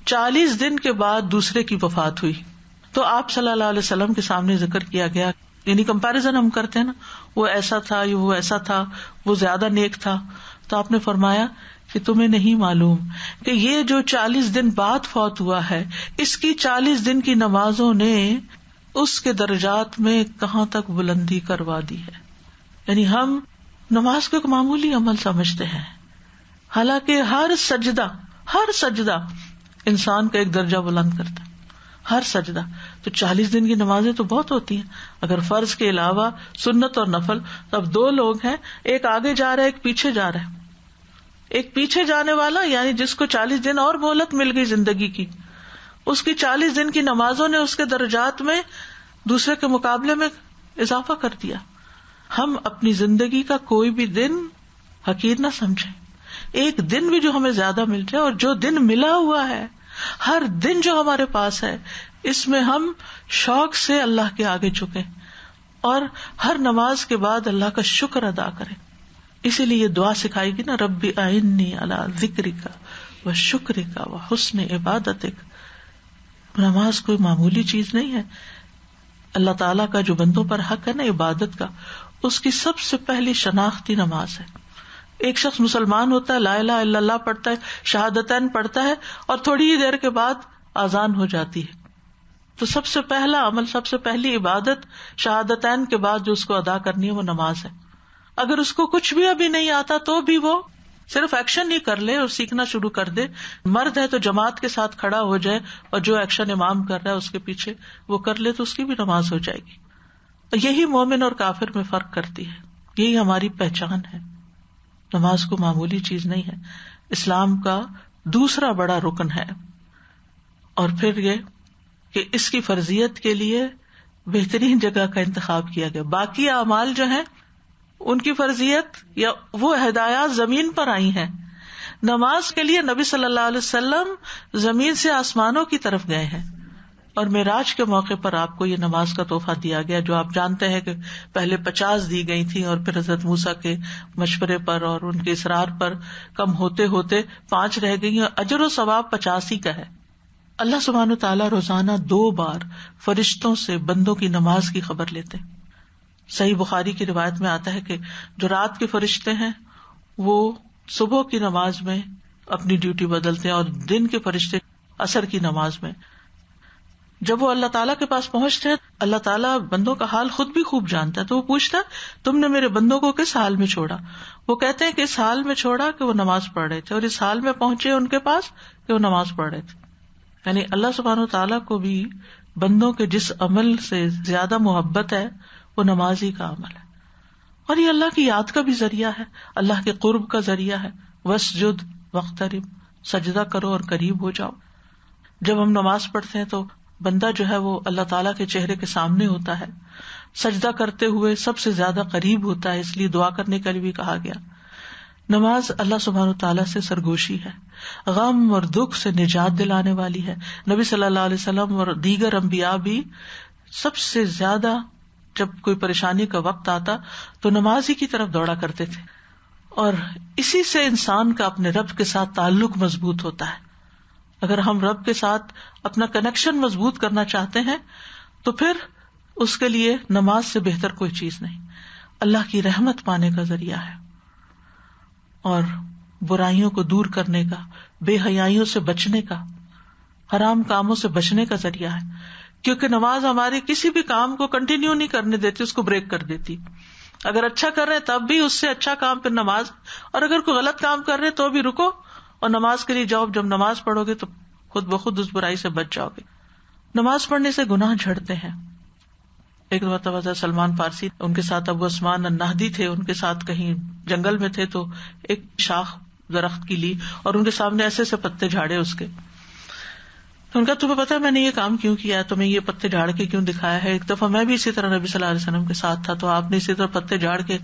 Speaker 3: 40 دن کے بعد دوسرے کی وفات ہوئی. تو آپ صلی اللہ علیہ وسلم کے سامنے ذکر کیا گیا, یعنی کمپیریزن ہم کرتے ہیں نا, وہ ایسا تھا, وہ ایسا تھا, وہ زیادہ نیک تھا. تو آپ نے فرمایا کہ تمہیں نہیں معلوم کہ یہ جو 40 دن بعد فوت ہوا ہے اس کی 40 دن کی نمازوں نے اس کے درجات میں کہاں تک بلندی کروا دی ہے. یعنی ہم نماز کو ایک معمولی عمل سمجھتے ہیں, حالانکہ ہر سجدہ انسان کا ایک درجہ بلند کرتا ہے, ہر سجدہ. تو 40 دن کی نمازیں تو بہت ہوتی ہیں. اگر فرض کے علاوہ سنت اور نفل, تو اب 2 لوگ ہیں, ایک آگے جا رہا ہے ایک پیچھے جا رہا ہے. ایک پیچھے جانے والا یعنی جس کو 40 دن اور مہلت مل گئی زندگی کی, اس کی 40 دن کی نمازوں نے اس کے درجات میں دوسرے کے مقابلے میں اضافہ کر دیا. ہم اپنی زندگی کا کوئی بھی دن حقیر نہ سمجھیں. ایک دن بھی جو ہمیں زیادہ مل جائے, اور جو دن ملا ہوا ہے, ہر دن جو ہمارے پاس ہے, اس میں ہم شوق سے اللہ کے آگے جھکیں اور ہر نماز کے بعد اللہ کا شکر ادا کریں. اسی لیے یہ دعا سکھائی گی نا, ربی اعنی علی ذکرک و شکرک و حسن عبادتک. نماز کوئی معمولی چیز نہیں ہے. اللہ تعالیٰ کا جو بندوں پر حق ہے نا عبادت کا, اس کی سب سے پہلی شناختی نماز ہے. ایک شخص مسلمان ہوتا ہے, لا الہ الا اللہ پڑھتا ہے, شہادتین پڑھتا ہے, اور تھوڑی ہی دیر کے بعد اذان ہو جاتی ہے, تو سب سے پہلا عمل، سب سے پہلی عبادت شہادتین کے بعد جو اس کو ادا کرنی ہے وہ نماز ہے. اگر اس کو کچھ بھی ابھی نہیں آتا تو بھی وہ صرف ایکشن ہی کر لے اور سیکھنا شروع کر دے. مرد ہے تو جماعت کے ساتھ کھڑا ہو جائے اور جو ایکشن امام کر رہا ہے اس کے پیچھے وہ کر لے تو اس کی بھی نماز ہو جائے گی. یہی مومن اور کافر میں فرق کرتی ہے، یہی ہماری پہچان ہے. نماز کو معمولی چیز نہیں ہے، اسلام کا دوسرا بڑا رکن ہے. اور پھر یہ کہ اس کی فرضیت کے لیے بہترین جگہ کا انتخاب کیا گیا. باقی اعمال جو ہیں ان کی فرضیت یا وہ ہدایات زمین پر آئی ہیں. نماز کے لیے نبی صلی اللہ علیہ وسلم زمین سے آسمانوں کی طرف گئے ہیں اور معراج کے موقع پر آپ کو یہ نماز کا تحفہ دیا گیا، جو آپ جانتے ہیں کہ پہلے 50 دی گئی تھی اور پھر حضرت موسیٰ کے مشورے پر اور ان کے اصرار پر کم ہوتے ہوتے 5 رہ گئی اور اجر و ثواب 85 کا ہے. اللہ سبحانہ تعالیٰ روزانہ 2 بار فرشتوں سے بندوں کی نماز کی خبر لیتے. صحیح بخاری کی روایت میں آتا ہے کہ جو رات کے فرشتے ہیں وہ صبح کی نماز میں اپنی ڈیوٹی بدلتے ہیں اور دن کے فرشتے عصر کی نماز میں. جب وہ اللہ تعالیٰ کے پاس پہنچتے ہیں، اللہ تعالیٰ بندوں کا حال خود بھی خوب جانتا ہے، تو وہ پوچھتا ہے تم نے میرے بندوں کو کس حال میں چھوڑا؟ وہ کہتے ہیں کہ اس حال میں چھوڑا کہ وہ نماز پڑھ رہے تھے، اور اس حال میں پہنچے ان کے پاس کہ وہ نماز پڑھ رہے تھے. یعنی اللہ سبحانہ تعالیٰ کو بھی بندوں کے جس عمل سے زیادہ محبت ہے وہ نماز ہی کا عمل ہے. اور یہ اللہ کی یاد کا بھی ذریعہ ہے، اللہ کے قرب کا ذریعہ ہے. واسجد واقترب، سجدہ کرو اور قریب ہو جاؤ. جب ہم نماز پڑھتے ہیں تو بندہ جو ہے وہ اللہ تعالیٰ کے چہرے کے سامنے ہوتا ہے، سجدہ کرتے ہوئے سب سے زیادہ قریب ہوتا ہے، اس لیے دعا کرنے کے لیے بھی کہا گیا. نماز اللہ سبحانہ تعالیٰ سے سرگوشی ہے، غم اور دکھ سے نجات دلانے والی ہے. نبی صلی اللہ علیہ وسلم اور دیگر انبیاء بھی سب سے زیادہ جب کوئی پریشانی کا وقت آتا تو نماز ہی کی طرف دوڑا کرتے تھے. اور اسی سے انسان کا اپنے رب کے ساتھ تعلق مضبوط ہوتا ہے. اگر ہم رب کے ساتھ اپنا کنیکشن مضبوط کرنا چاہتے ہیں تو پھر اس کے لیے نماز سے بہتر کوئی چیز نہیں. اللہ کی رحمت پانے کا ذریعہ ہے اور برائیوں کو دور کرنے کا، بے حیائیوں سے بچنے کا، حرام کاموں سے بچنے کا ذریعہ ہے. کیونکہ نماز ہمارے کسی بھی کام کو کنٹینیو نہیں کرنے دیتی، اس کو بریک کر دیتی. اگر اچھا کر رہے تب بھی اس سے اچھا کام پھر نماز، اور اگر کوئی غلط کام کر رہے تو بھی رکو اور نماز کے لیے جاؤ. جب نماز پڑھو گے تو خود بخود اس برائی سے بچ جاؤ گے. نماز پڑھنے سے گناہ جھڑتے ہیں. ایک مرتبہ حضرت سلمان فارسی، ان کے ساتھ ابو عثمان النہدی تھے، ان کے ساتھ کہیں جنگل میں تھے تو ایک شاخ درخت کی لی اور ان کے سامنے ایسے سے پتے جھاڑے اس کے. تو ان کا تمہیں پتا ہے میں نے یہ کام کیوں کیا ہے، تمہیں یہ پتے جھاڑ کے کیوں دکھایا ہے؟ ایک دفعہ میں بھی اسی طرح نبی صلی اللہ علیہ وسلم کے ساتھ تھا تو آپ نے اسی طرح پتے جھاڑ کے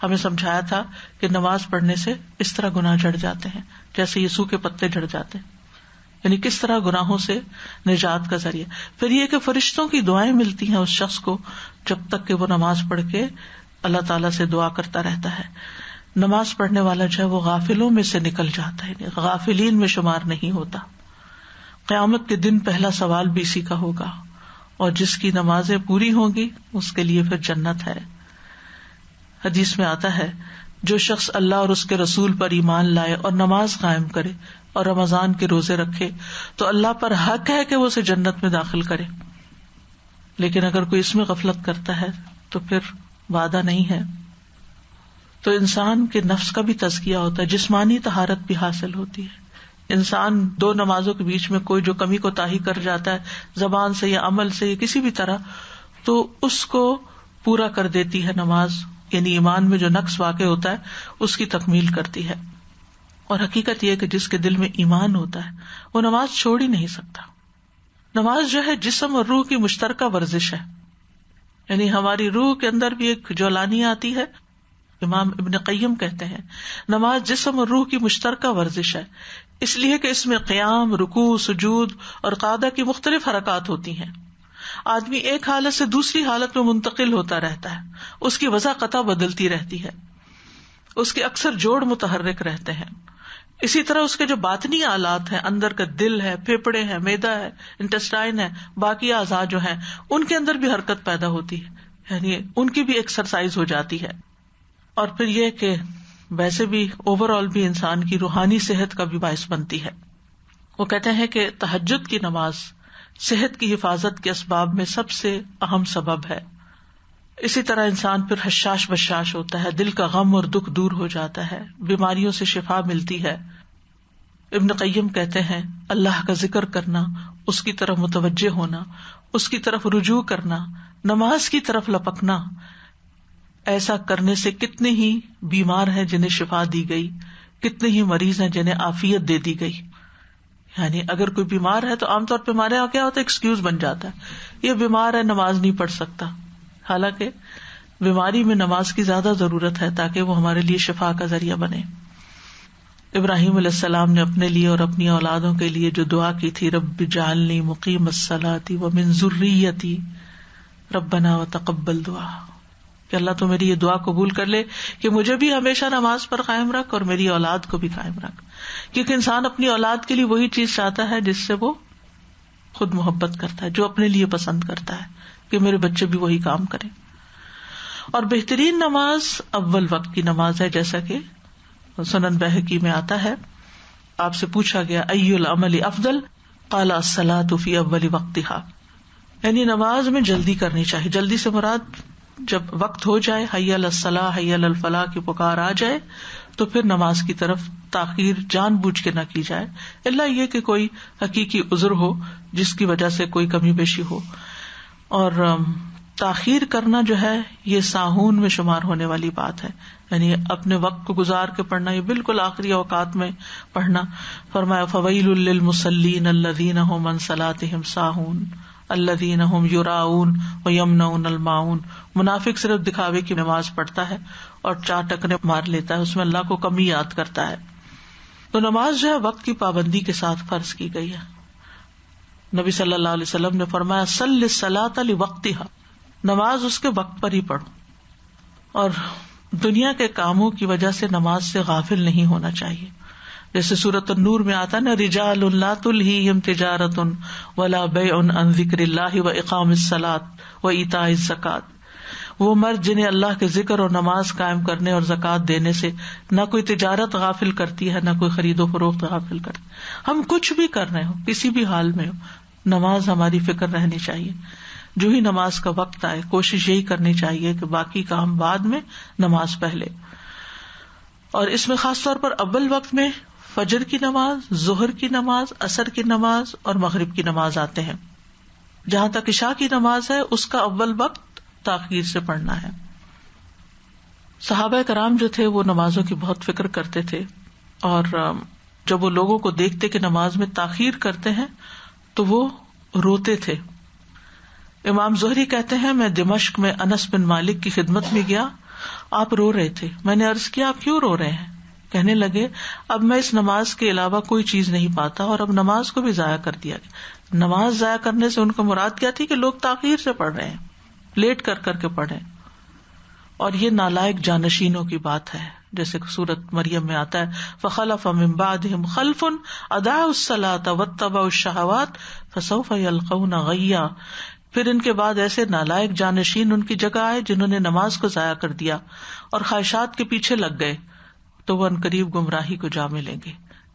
Speaker 3: ہمیں سمجھایا تھا کہ نماز پڑھنے سے اس طرح گناہ جھڑ جاتے ہیں جیسے یسوع کے پتے جھڑ جاتے ہیں. یعنی کس طرح گناہوں سے نجات کا ذریعہ. پھر یہ کہ فرشتوں کی دعائیں ملتی ہیں اس شخص کو جب تک کہ وہ نماز پڑھ کے اللہ تعالیٰ سے دعا کرتا رہتا ہے. نماز پڑھنے والا جو ہے وہ غافلوں میں سے نکل جاتا ہے، غافلین میں شمار نہیں ہوتا. قیامت کے دن پہلا سوال بھی اسی کا ہوگا، اور جس کی نمازیں پوری ہوں گی اس کے لیے پھر جنت ہے. حدیث میں آتا ہے جو شخص اللہ اور اس کے رسول پر ایمان لائے اور نماز قائم کرے اور رمضان کے روزے رکھے تو اللہ پر حق ہے کہ وہ اسے جنت میں داخل کرے. لیکن اگر کوئی اس میں غفلت کرتا ہے تو پھر وعدہ نہیں ہے. تو انسان کے نفس کا بھی تزکیہ ہوتا ہے، جسمانی طہارت بھی حاصل ہوتی ہے. انسان 2 نمازوں کے بیچ میں کوئی جو کمی کو تاہی کر جاتا ہے زبان سے یا عمل سے یا کسی بھی طرح، تو اس کو پورا کر دیتی ہے نماز. یعنی ایمان میں جو نقص واقع ہوتا ہے اس کی تکمیل کرتی ہے. اور حقیقت یہ کہ جس کے دل میں ایمان ہوتا ہے وہ نماز چھوڑ ہی نہیں سکتا. نماز جو ہے جسم اور روح کی مشترکہ ورزش ہے. یعنی ہماری روح کے اندر بھی ایک جولانی آتی ہے. امام ابن قیم کہتے ہیں نماز جسم اور روح کی مشترکہ ورزش ہے، اس لیے کہ اس میں قیام، رکوع، سجود اور قعدہ کی مختلف حرکات ہوتی ہیں. آدمی ایک حالت سے دوسری حالت میں منتقل ہوتا رہتا ہے، اس کی وضع قطع بدلتی رہتی ہے، اس کے اکثر جوڑ متحرک رہتے ہیں. اسی طرح اس کے جو باطنی آلات ہیں، اندر کا دل ہے، پھیپھڑے ہیں، معدہ ہے، انٹسٹائن ہے، باقی اعضاء جو ہیں ان کے اندر بھی حرکت پیدا ہوتی ہے، یعنی ان کی بھی ایکسرسائز ہو جاتی ہے. اور پھر یہ کہ ویسے بھی اوور آل بھی انسان کی روحانی صحت کا بھی باعث بنتی ہے. وہ کہتے ہیں کہ تہجد کی نماز صحت کی حفاظت کے اسباب میں سب سے اہم سبب ہے. اسی طرح انسان پھر حشاش بشاش ہوتا ہے، دل کا غم اور دکھ دور ہو جاتا ہے، بیماریوں سے شفا ملتی ہے. ابن قیم کہتے ہیں اللہ کا ذکر کرنا، اس کی طرف متوجہ ہونا، اس کی طرف رجوع کرنا، نماز کی طرف لپکنا، ایسا کرنے سے کتنے ہی بیمار ہیں جنہیں شفا دی گئی، کتنے ہی مریض ہیں جنہیں عافیت دے دی گئی. یعنی اگر کوئی بیمار ہے تو عام طور پہ ہمارے یہاں کیا ہوتا ہے، ایکسکیوز بن جاتا ہے، یہ بیمار ہے نماز نہیں پڑھ سکتا. حالانکہ بیماری میں نماز کی زیادہ ضرورت ہے تاکہ وہ ہمارے لیے شفا کا ذریعہ بنے. ابراہیم علیہ السلام نے اپنے لیے اور اپنی اولادوں کے لیے جو دعا کی تھی، رب اجعلنی مقیم الصلاۃ ومن ذریتی ربنا وتقبل دعا، کہ اللہ تو میری یہ دعا قبول کر لے کہ مجھے بھی ہمیشہ نماز پر قائم رکھ اور میری اولاد کو بھی قائم رکھ. کیونکہ انسان اپنی اولاد کے لیے وہی چیز چاہتا ہے جس سے وہ خود محبت کرتا ہے، جو اپنے لیے پسند کرتا ہے کہ میرے بچے بھی وہی کام کریں. اور بہترین نماز اول وقت کی نماز ہے، جیسا کہ سنن بہقی میں آتا ہے. آپ سے پوچھا گیا ای العمل افضل، قال الصلاۃ فی اول وقتہا، یعنی نماز میں جلدی کرنی چاہیے. جلدی سے مراد جب وقت ہو جائے، حی علی الصلاۃ حی علی الفلاح کی پکار آ جائے تو پھر نماز کی طرف تاخیر جان بوجھ کے نہ کی جائے، الا یہ کہ کوئی حقیقی عذر ہو جس کی وجہ سے کوئی کمی بیشی ہو. اور تاخیر کرنا جو ہے یہ ساہون میں شمار ہونے والی بات ہے، یعنی اپنے وقت کو گزار کے پڑھنا، یہ بالکل آخری اوقات میں پڑھنا. فرمایا فویل للمصلین الذین هم عن صلاتهم ساہون الذین هم یراؤون ویمنعون الماعون. منافق صرف دکھاوے کی نماز پڑھتا ہے اور 4 ٹکنے مار لیتا ہے، اس میں اللہ کو کم ہی یاد کرتا ہے. تو نماز جو ہے وقت کی پابندی کے ساتھ فرض کی گئی ہے. نبی صلی اللہ علیہ وسلم نے فرمایا صلی الصلاۃ لوقتها، نماز اس کے وقت پر ہی پڑھو. اور دنیا کے کاموں کی وجہ سے نماز سے غافل نہیں ہونا چاہیے. جیسے سورۃ النور میں آتا نا، رجال لا تلہیہم تجارۃ ولا بیع عن ذکر اللہ واقام الصلاۃ وایتاء الزکاۃ، وہ مرد جنہیں اللہ کے ذکر اور نماز قائم کرنے اور زکوٰۃ دینے سے نہ کوئی تجارت غافل کرتی ہے، نہ کوئی خرید و فروخت غافل کرتی. ہم کچھ بھی کر رہے ہو، کسی بھی حال میں ہو، نماز ہماری فکر رہنی چاہیے. جو ہی نماز کا وقت آئے کوشش یہی کرنی چاہیے کہ باقی کام بعد میں، نماز پہلے. اور اس میں خاص طور پر اول وقت میں فجر کی نماز، ظہر کی نماز، عصر کی نماز اور مغرب کی نماز آتے ہیں. جہاں تک عشاء کی نماز ہے اس کا اول وقت تاخیر سے پڑھنا ہے. صحابہ کرام جو تھے وہ نمازوں کی بہت فکر کرتے تھے، اور جب وہ لوگوں کو دیکھتے کہ نماز میں تاخیر کرتے ہیں تو وہ روتے تھے. امام زہری کہتے ہیں میں دمشق میں انس بن مالک کی خدمت میں گیا، آپ رو رہے تھے. میں نے عرض کیا آپ کیوں رو رہے ہیں؟ کہنے لگے اب میں اس نماز کے علاوہ کوئی چیز نہیں پاتا اور اب نماز کو بھی ضائع کر دیا گیا. نماز ضائع کرنے سے ان کو مراد کیا تھی کہ لوگ تاخیر سے پڑھ رہے ہیں، لیٹ کر کر کے پڑھیں. اور یہ نالائق جانشینوں کی بات ہے، جیسے سورۃ مریم میں آتا ہے فخلف من بعدہم خلف اضاعوا الصلاۃ واتبعوا الشہوات فسوف یلقون غیا. پھر ان کے بعد ایسے نالائق جانشین ان کی جگہ آئے جنہوں نے نماز کو ضائع کر دیا اور خواہشات کے پیچھے لگ گئے تو وہ عنقریب گمراہی کو جا ملیں گے،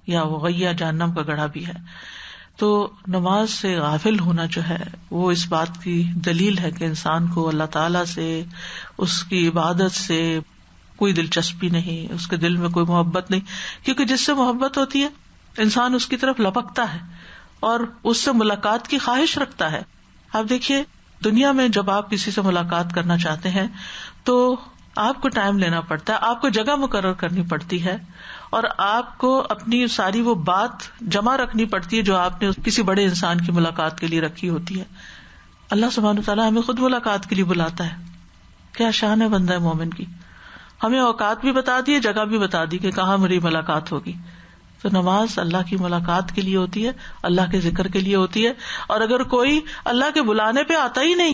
Speaker 3: یا وہ غیا جہنم کا گڑھا بھی ہے. تو نماز سے غافل ہونا جو ہے وہ اس بات کی دلیل ہے کہ انسان کو اللہ تعالیٰ سے، اس کی عبادت سے کوئی دلچسپی نہیں، اس کے دل میں کوئی محبت نہیں. کیونکہ جس سے محبت ہوتی ہے انسان اس کی طرف لپکتا ہے اور اس سے ملاقات کی خواہش رکھتا ہے. آپ دیکھیے دنیا میں جب آپ کسی سے ملاقات کرنا چاہتے ہیں تو آپ کو ٹائم لینا پڑتا ہے، آپ کو جگہ مقرر کرنی پڑتی ہے، اور آپ کو اپنی ساری وہ بات جمع رکھنی پڑتی ہے جو آپ نے کسی بڑے انسان کی ملاقات کے لیے رکھی ہوتی ہے. اللہ سبحانہ وتعالیٰ ہمیں خود ملاقات کے لیے بلاتا ہے. کیا شان ہے بندہ مومن کی، ہمیں اوقات بھی بتا دی، جگہ بھی بتا دی کہ کہاں میری ملاقات ہوگی. تو نماز اللہ کی ملاقات کے لیے ہوتی ہے، اللہ کے ذکر کے لیے ہوتی ہے. اور اگر کوئی اللہ کے بلانے پہ آتا ہی نہیں،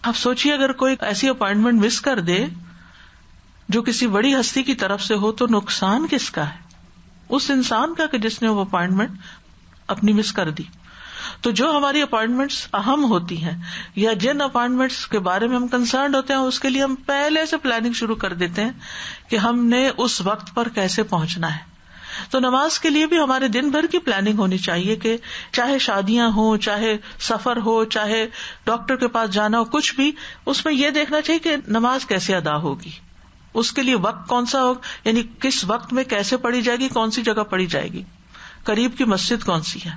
Speaker 3: آپ سوچیے اگر کوئی ایسی اپائنٹمنٹ مس کر دے جو کسی بڑی ہستی کی طرف سے ہو تو نقصان کس کا ہے؟ اس انسان کا کہ جس نے وہ اپائنٹمنٹ اپنی مس کر دی. تو جو ہماری اپائنٹمنٹس اہم ہوتی ہیں یا جن اپائنٹمنٹس کے بارے میں ہم کنسرنڈ ہوتے ہیں اس کے لیے ہم پہلے سے پلاننگ شروع کر دیتے ہیں کہ ہم نے اس وقت پر کیسے پہنچنا ہے. تو نماز کے لیے بھی ہمارے دن بھر کی پلاننگ ہونی چاہیے کہ چاہے شادیاں ہوں، چاہے سفر ہو، چاہے ڈاکٹر کے پاس جانا ہو، کچھ بھی، اس میں یہ دیکھنا چاہیے کہ نماز کیسے ادا ہوگی، اس کے لیے وقت کون سا ہو، یعنی کس وقت میں کیسے پڑھی جائے گی، کون سی جگہ پڑھی جائے گی، قریب کی مسجد کون سی ہے.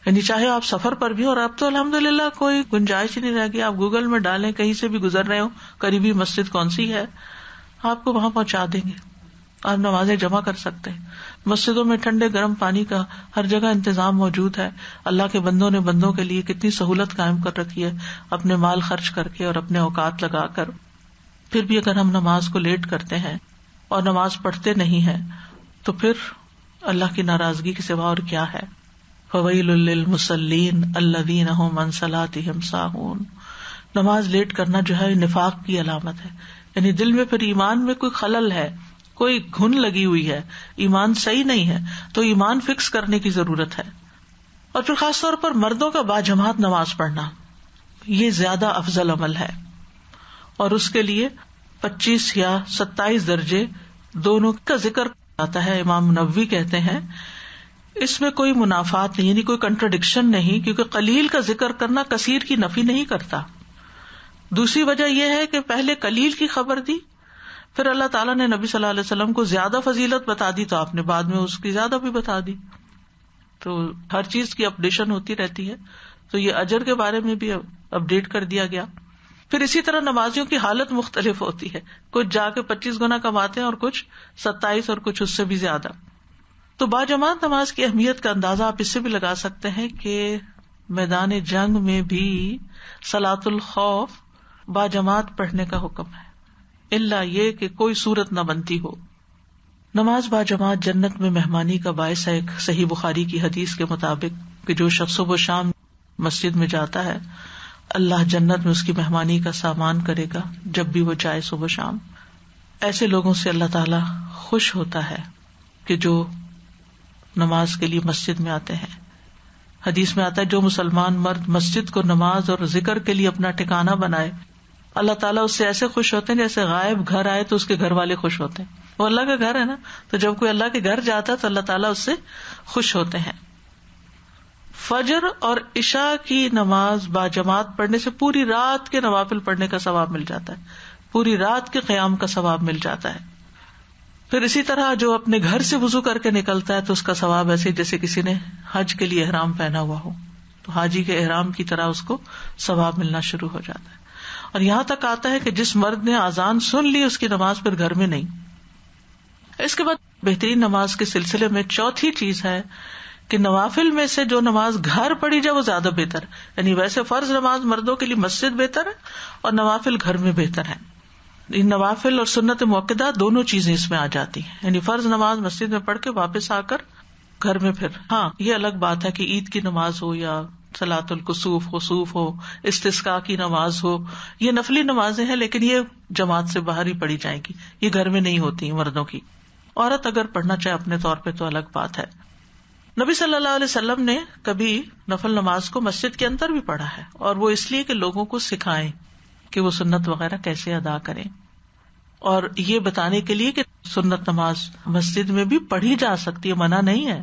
Speaker 3: یعنی چاہے آپ سفر پر بھی، اور اب تو الحمدللہ کوئی گنجائش ہی نہیں رہ گئی، آپ گوگل میں ڈالیں کہیں سے بھی گزر رہے ہو قریبی مسجد کون سی ہے، آپ کو وہاں پہنچا دیں گے، آپ نمازیں جمع کر سکتے ہیں. مسجدوں میں ٹھنڈے گرم پانی کا ہر جگہ انتظام موجود ہے. اللہ کے بندوں نے بندوں کے لیے کتنی سہولت قائم کر رکھی ہے اپنے مال خرچ کر کے اور اپنے اوقات لگا کر. پھر بھی اگر ہم نماز کو لیٹ کرتے ہیں اور نماز پڑھتے نہیں ہیں تو پھر اللہ کی ناراضگی کے سوا اور کیا ہے. فویل للمصلین الذین هم عن صلاتهم ساہون. نماز لیٹ کرنا جو ہے نفاق کی علامت ہے، یعنی دل میں پھر ایمان میں کوئی خلل ہے، کوئی گھن لگی ہوئی ہے، ایمان صحیح نہیں ہے، تو ایمان فکس کرنے کی ضرورت ہے. اور پھر خاص طور پر مردوں کا باجماعت نماز پڑھنا یہ زیادہ افضل عمل ہے، اور اس کے لیے 25 یا 27 درجے دونوں کا ذکر آتا ہے. امام نووی کہتے ہیں اس میں کوئی منافات نہیں، یعنی کوئی کنٹرڈکشن نہیں، کیونکہ قلیل کا ذکر کرنا کثیر کی نفی نہیں کرتا. دوسری وجہ یہ ہے کہ پہلے قلیل کی خبر دی، پھر اللہ تعالیٰ نے نبی صلی اللہ علیہ وسلم کو زیادہ فضیلت بتا دی تو آپ نے بعد میں اس کی زیادہ بھی بتا دی. تو ہر چیز کی اپڈیشن ہوتی رہتی ہے، تو یہ اجر کے بارے میں بھی اپڈیٹ کر دیا گیا. پھر اسی طرح نمازیوں کی حالت مختلف ہوتی ہے، کچھ جا کے 25 گنا کماتے ہیں اور کچھ 27 اور کچھ اس سے بھی زیادہ. تو باجماعت نماز کی اہمیت کا اندازہ آپ اس سے بھی لگا سکتے ہیں کہ میدان جنگ میں بھی صلاۃ الخوف باجماعت پڑھنے کا حکم ہے، الا یہ کہ کوئی صورت نہ بنتی ہو. نماز باجماعت جنت میں مہمانی کا باعث ہے. ایک صحیح بخاری کی حدیث کے مطابق کہ جو شخص صبح و شام مسجد میں جاتا ہے اللہ جنت میں اس کی مہمانی کا سامان کرے گا جب بھی وہ جائے صبح شام. ایسے لوگوں سے اللہ تعالی خوش ہوتا ہے کہ جو نماز کے لیے مسجد میں آتے ہیں. حدیث میں آتا ہے جو مسلمان مرد مسجد کو نماز اور ذکر کے لیے اپنا ٹھکانہ بنائے اللہ تعالیٰ اس سے ایسے خوش ہوتے ہیں جیسے غائب گھر آئے تو اس کے گھر والے خوش ہوتے ہیں. وہ اللہ کا گھر ہے نا، تو جب کوئی اللہ کے گھر جاتا ہے تو اللہ تعالیٰ اس سے خوش ہوتے ہیں. فجر اور عشاء کی نماز باجماعت پڑھنے سے پوری رات کے نوافل پڑھنے کا ثواب مل جاتا ہے، پوری رات کے قیام کا ثواب مل جاتا ہے. پھر اسی طرح جو اپنے گھر سے وضو کر کے نکلتا ہے تو اس کا ثواب ایسے جیسے کسی نے حج کے لیے احرام پہنا ہوا ہو، تو حاجی کے احرام کی طرح اس کو ثواب ملنا شروع ہو جاتا ہے. اور یہاں تک آتا ہے کہ جس مرد نے اذان سن لی اس کی نماز پھر گھر میں نہیں. اس کے بعد بہترین نماز کے سلسلے میں چوتھی چیز ہے کہ نوافل میں سے جو نماز گھر پڑھی جائے وہ زیادہ بہتر ہے. یعنی ویسے فرض نماز مردوں کے لیے مسجد بہتر ہے اور نوافل گھر میں بہتر ہے. ان نوافل اور سنت موقدہ دونوں چیزیں اس میں آ جاتی ہیں. یعنی فرض نماز مسجد میں پڑھ کے واپس آ کر گھر میں پھر یہ الگ بات ہے کہ عید کی نماز ہو یا صلاۃ الکسوف خسوف ہو، استسقاء کی نماز ہو، یہ نفلی نمازیں ہیں لیکن یہ جماعت سے باہر ہی پڑھی جائیں گی، یہ گھر میں نہیں ہوتی مردوں کی. عورت اگر پڑھنا چاہے اپنے طور پہ تو الگ بات ہے. نبی صلی اللہ علیہ وسلم نے کبھی نفل نماز کو مسجد کے اندر بھی پڑھا ہے، اور وہ اس لیے کہ لوگوں کو سکھائیں کہ وہ سنت وغیرہ کیسے ادا کریں، اور یہ بتانے کے لیے کہ سنت نماز مسجد میں بھی پڑھی جا سکتی ہے، منع نہیں ہے،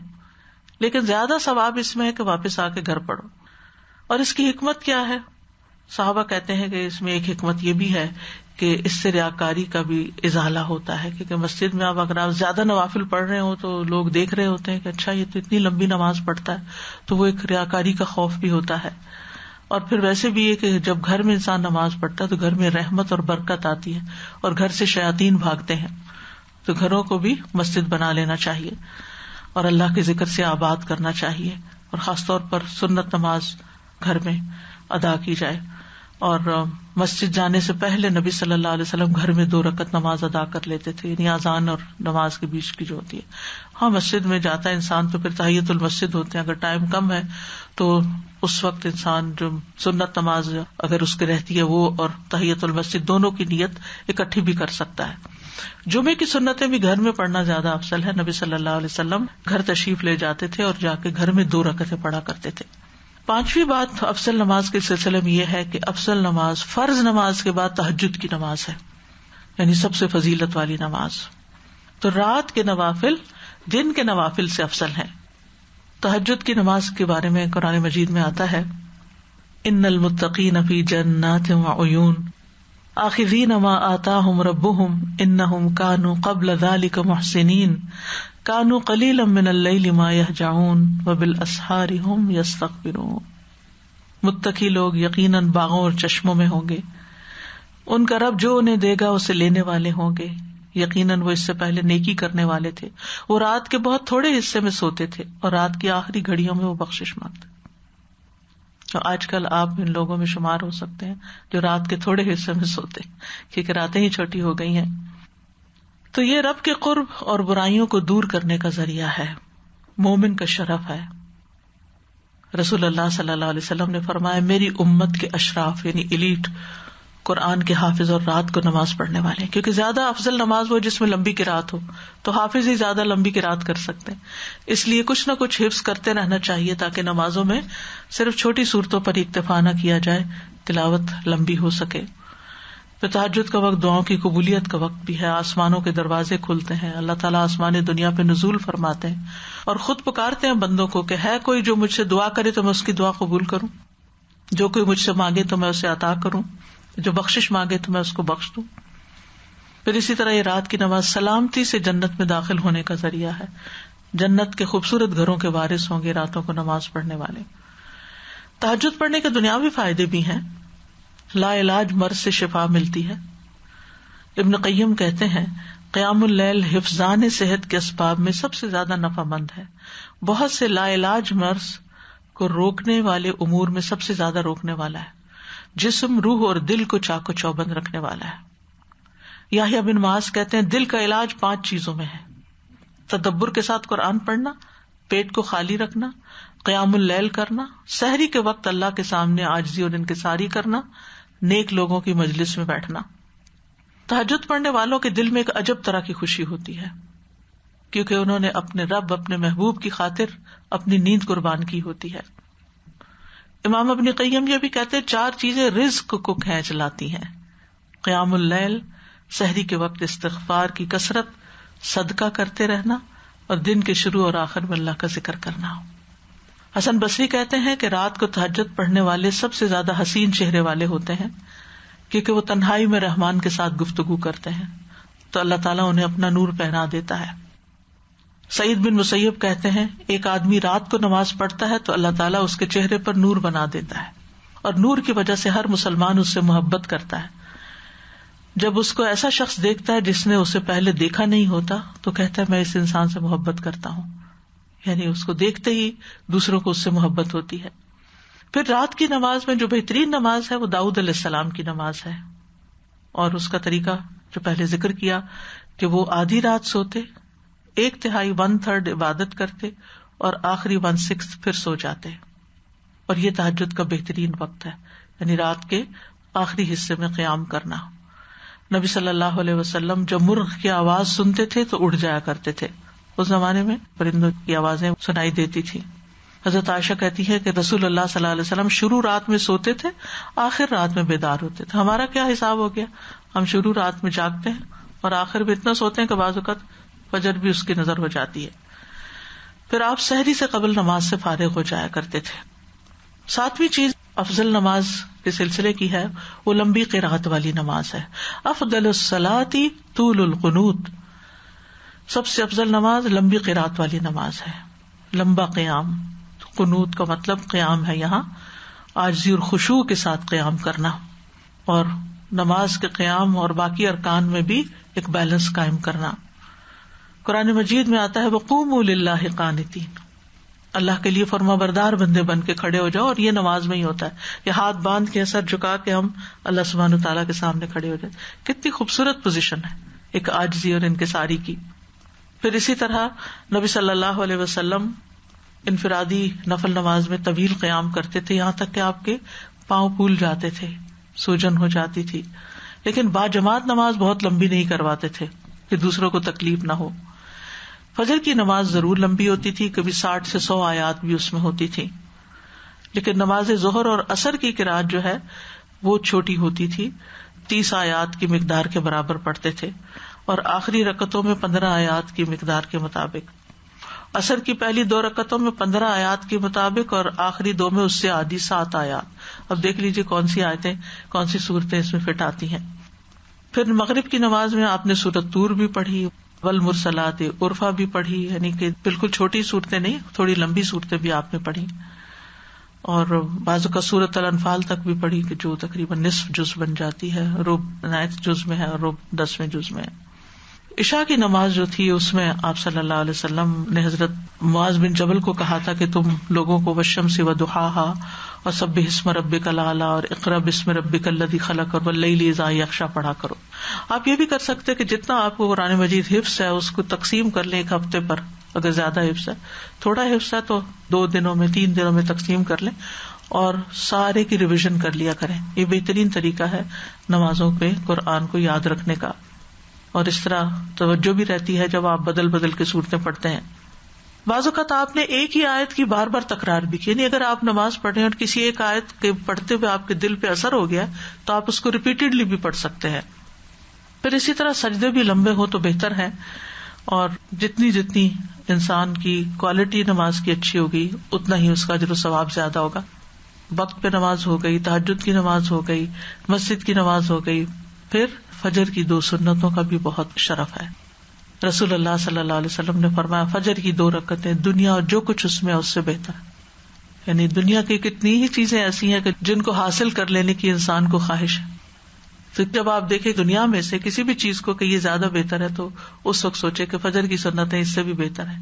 Speaker 3: لیکن زیادہ ثواب اس میں ہے کہ واپس آ کے گھر پڑھو. اور اس کی حکمت کیا ہے؟ صحابہ کہتے ہیں کہ اس میں ایک حکمت یہ بھی ہے کہ اس سے ریاکاری کا بھی ازالہ ہوتا ہے، کیونکہ مسجد میں اگر آپ زیادہ نوافل پڑھ رہے ہو تو لوگ دیکھ رہے ہوتے ہیں کہ اچھا یہ تو اتنی لمبی نماز پڑھتا ہے، تو وہ ایک ریاکاری کا خوف بھی ہوتا ہے. اور پھر ویسے بھی یہ کہ جب گھر میں انسان نماز پڑھتا ہے تو گھر میں رحمت اور برکت آتی ہے اور گھر سے شیاطین بھاگتے ہیں، تو گھروں کو بھی مسجد بنا لینا چاہیے اور اللہ کے ذکر سے آباد کرنا چاہیے، اور خاص طور پر سنت نماز گھر میں ادا کی جائے. اور مسجد جانے سے پہلے نبی صلی اللہ علیہ وسلم گھر میں 2 رکعت نماز ادا کر لیتے تھے، یعنی اذان اور نماز کے بیچ کی جو ہوتی ہے. مسجد میں جاتا ہے انسان تو پھر تحیۃ المسجد ہوتے ہیں، اگر ٹائم کم ہے تو اس وقت انسان جو سنت نماز اگر اس کے رہتی ہے وہ اور تحیۃ المسجد دونوں کی نیت اکٹھی بھی کر سکتا ہے. جمعے کی سنتیں بھی گھر میں پڑھنا زیادہ افضل ہے. نبی صلی اللہ علیہ وسلم گھر تشریف لے جاتے تھے اور جا کے گھر میں 2 رکعتیں پڑھا کرتے تھے. 5ویں بات افضل نماز کے سلسلے میں یہ ہے کہ افضل نماز فرض نماز کے بعد تہجد کی نماز ہے، یعنی سب سے فضیلت والی نماز. تو رات کے نوافل دن کے نوافل سے افضل ہیں. تہجد کی نماز کے بارے میں قرآن مجید میں آتا ہے ان المتقین فی جنات وعیون آخذین ما آتاہم ربہم انہم کانوا قبل ذلک محسنین کانوا قلیلا من اللیل ما یہجعون وبالاسحار ہم یستغفرون. متقی لوگ یقیناً باغوں اور چشموں میں ہوں گے، ان کا رب جو انہیں دے گا اسے لینے والے ہوں گے، یقیناً وہ اس سے پہلے نیکی کرنے والے تھے، وہ رات کے بہت تھوڑے حصے میں سوتے تھے اور رات کی آخری گھڑیوں میں وہ بخشش مانگتے. تو آج کل آپ ان لوگوں میں شمار ہو سکتے ہیں جو رات کے تھوڑے حصے میں سوتے، کیونکہ راتیں ہی چھوٹی ہو گئی ہیں. تو یہ رب کے قرب اور برائیوں کو دور کرنے کا ذریعہ ہے، مومن کا شرف ہے. رسول اللہ صلی اللہ علیہ وسلم نے فرمایا میری امت کے اشراف یعنی ایلیٹ قرآن کے حافظ اور رات کو نماز پڑھنے والے ہیں، کیونکہ زیادہ افضل نماز وہ جس میں لمبی قرات ہو، تو حافظ ہی زیادہ لمبی قرات کر سکتے ہیں. اس لیے کچھ نہ کچھ حفظ کرتے رہنا چاہیے تاکہ نمازوں میں صرف چھوٹی صورتوں پر اکتفا نہ کیا جائے، تلاوت لمبی ہو سکے. پھر تہجد کا وقت دعاؤں کی قبولیت کا وقت بھی ہے، آسمانوں کے دروازے کھلتے ہیں، اللہ تعالیٰ آسمان دنیا پہ نزول فرماتے ہیں اور خود پکارتے ہیں بندوں کو کہ ہے کوئی جو مجھ سے دعا کرے تو میں اس کی دعا قبول کروں، جو کوئی مجھ سے مانگے تو میں اسے عطا کروں، جو بخشش مانگے تو میں اس کو بخش دوں. پھر اسی طرح یہ رات کی نماز سلامتی سے جنت میں داخل ہونے کا ذریعہ ہے. جنت کے خوبصورت گھروں کے وارث ہوں گے راتوں کو نماز پڑھنے والے. تہجد پڑھنے کے دنیاوی فائدے بھی ہیں، لا علاج مرض سے شفا ملتی ہے. ابن قیم کہتے ہیں قیام اللیل حفظان صحت کے اسباب میں سب سے زیادہ نفع مند ہے، بہت سے لا علاج مرض کو روکنے والے امور میں سب سے زیادہ روکنے والا ہے، جسم روح اور دل کو چاق و چوبند رکھنے والا ہے. یحییٰ بن معاذ کہتے ہیں دل کا علاج 5 چیزوں میں ہے: تدبر کے ساتھ قرآن پڑھنا، پیٹ کو خالی رکھنا، قیام اللیل کرنا، سحری کے وقت اللہ کے سامنے عاجزی اور انکساری کرنا، نیک لوگوں کی مجلس میں بیٹھنا. تہجد پڑھنے والوں کے دل میں ایک عجب طرح کی خوشی ہوتی ہے، کیونکہ انہوں نے اپنے رب اپنے محبوب کی خاطر اپنی نیند قربان کی ہوتی ہے. امام ابن قیم یہ بھی کہتے ہیں 4 چیزیں رزق کو کھینچ لاتی ہیں: قیام اللیل، سحری کے وقت استغفار کی کثرت، صدقہ کرتے رہنا اور دن کے شروع اور آخر میں اللہ کا ذکر کرنا. حسن بصری کہتے ہیں کہ رات کو تہجد پڑھنے والے سب سے زیادہ حسین چہرے والے ہوتے ہیں، کیونکہ وہ تنہائی میں رحمان کے ساتھ گفتگو کرتے ہیں تو اللہ تعالیٰ انہیں اپنا نور پہنا دیتا ہے. سعید بن مسیب کہتے ہیں ایک آدمی رات کو نماز پڑھتا ہے تو اللہ تعالیٰ اس کے چہرے پر نور بنا دیتا ہے اور نور کی وجہ سے ہر مسلمان اس سے محبت کرتا ہے. جب اس کو ایسا شخص دیکھتا ہے جس نے اسے پہلے دیکھا نہیں ہوتا تو کہتا ہے میں اس انسان سے محبت کرتا ہوں، یعنی اس کو دیکھتے ہی دوسروں کو اس سے محبت ہوتی ہے. پھر رات کی نماز میں جو بہترین نماز ہے وہ داؤد علیہ السلام کی نماز ہے، اور اس کا طریقہ جو پہلے ذکر کیا کہ وہ آدھی رات سوتے، 1/3 1/3 عبادت کرتے اور آخری 1/6 پھر سو جاتے. اور یہ تہجد کا بہترین وقت ہے، یعنی رات کے آخری حصے میں قیام کرنا. نبی صلی اللہ علیہ وسلم جب مرغ کی آواز سنتے تھے تو اٹھ جایا کرتے تھے. اس زمانے میں پرندوں کی آوازیں سنائی دیتی تھی. حضرت عائشہ کہتی ہے کہ رسول اللہ صلی اللہ علیہ وسلم شروع رات میں سوتے تھے، آخر رات میں بیدار ہوتے تھے. ہمارا کیا حساب ہو گیا، ہم شروع رات میں جاگتے ہیں اور آخر میں اتنا سوتے ہیں کہ بعض اوقات فجر بھی اس کی نظر ہو جاتی ہے. پھر آپ سحری سے قبل نماز سے فارغ ہو جایا کرتے تھے. 7ویں چیز افضل نماز کے سلسلے کی ہے وہ لمبی قرات والی نماز ہے. افضل الصلاۃ طول القنوت، سب سے افضل نماز لمبی قرات والی نماز ہے، لمبا قیام. قنوت کا مطلب قیام ہے، یہاں عاجزی اور خشوع کے ساتھ قیام کرنا، اور نماز کے قیام اور باقی ارکان میں بھی ایک بیلنس قائم کرنا. قرآن مجید میں آتا ہے وقوموا للہ قانتین، اللہ کے لیے فرما بردار بندے بن کے کھڑے ہو جاؤ، اور یہ نماز میں ہی ہوتا ہے. یہ ہاتھ باندھ کے سر جھکا کے ہم اللہ سبحانہ وتعالیٰ کے سامنے کھڑے ہو جاتے. کتنی خوبصورت پوزیشن ہے ایک عاجزی اور انکساری کی. پھر اسی طرح نبی صلی اللہ علیہ وسلم انفرادی نفل نماز میں طویل قیام کرتے تھے، یہاں تک کہ آپ کے پاؤں پھول جاتے تھے، سوجن ہو جاتی تھی. لیکن باجماعت نماز بہت لمبی نہیں کرواتے تھے کہ دوسروں کو تکلیف نہ ہو. فجر کی نماز ضرور لمبی ہوتی تھی، کبھی 60 سے 100 آیات بھی اس میں ہوتی تھی. لیکن نماز ظہر اور عصر کی قرات جو ہے وہ چھوٹی ہوتی تھی، 30 آیات کی مقدار کے برابر پڑھتے تھے، اور آخری رکعتوں میں 15 آیات کی مقدار کے مطابق. عصر کی پہلی 2 رکعتوں میں 15 آیات کے مطابق اور آخری 2 میں اس سے آدھی 7 آیات. اب دیکھ لیجیے کون سی آیتیں کون سی صورتیں اس میں فٹ آتی ہیں. پھر مغرب کی نماز میں آپ نے سورۃ طور بھی پڑھی، والمرسلات عرفا بھی پڑھی، یعنی کہ بالکل چھوٹی صورتیں نہیں، تھوڑی لمبی صورتیں بھی آپ نے پڑھی، اور بعض کا سورۃ الانفال تک بھی پڑھی کہ جو تقریباً نصف جز بن جاتی ہے، ربع 9 جز میں ہے اور ربع 10ویں جز میں ہے. عشاء کی نماز جو تھی اس میں آپ صلی اللہ علیہ وسلم نے حضرت معاذ بن جبل کو کہا تھا کہ تم لوگوں کو والشمس وضحاها اور سبح اسم ربک الاعلی اور اقرا باسم ربک الذی خلق اور واللیل اذا یغشی پڑھا کرو. آپ یہ بھی کر سکتے کہ جتنا آپ کو قرآن مجید حفظ ہے اس کو تقسیم کر لیں ایک ہفتے پر، اگر زیادہ حفظ ہے، تھوڑا حفظ ہے تو 2 دنوں میں 3 دنوں میں تقسیم کر لیں اور سارے کی ریویژن کر لیا کریں. یہ بہترین طریقہ ہے نمازوں پہ قرآن کو یاد رکھنے کا، اور اس طرح توجہ بھی رہتی ہے جب آپ بدل بدل کے صورتیں پڑھتے ہیں. بعض اوقات آپ نے ایک ہی آیت کی بار بار تکرار بھی کی، یعنی اگر آپ نماز پڑھ رہے ہیں اور کسی ایک آیت کے پڑھتے ہوئے آپ کے دل پہ اثر ہو گیا تو آپ اس کو ریپیٹڈلی بھی پڑھ سکتے ہیں. پھر اسی طرح سجدے بھی لمبے ہو تو بہتر ہے، اور جتنی انسان کی کوالٹی نماز کی اچھی ہوگی اتنا ہی اس کا اجر و ثواب زیادہ ہوگا. وقت پہ نماز ہو گئی، تہجد کی نماز ہو گئی، مسجد کی نماز ہو گئی، پھر فجر کی 2 سنتوں کا بھی بہت شرف ہے. رسول اللہ صلی اللہ علیہ وسلم نے فرمایا فجر کی 2 رکعتیں دنیا اور جو کچھ اس میں اس سے بہتر ہے. یعنی دنیا کی کتنی ہی چیزیں ایسی ہیں کہ جن کو حاصل کر لینے کی انسان کو خواہش ہے، تو جب آپ دیکھیں دنیا میں سے کسی بھی چیز کو کہ یہ زیادہ بہتر ہے تو اس وقت سوچے کہ فجر کی سنتیں اس سے بھی بہتر ہیں.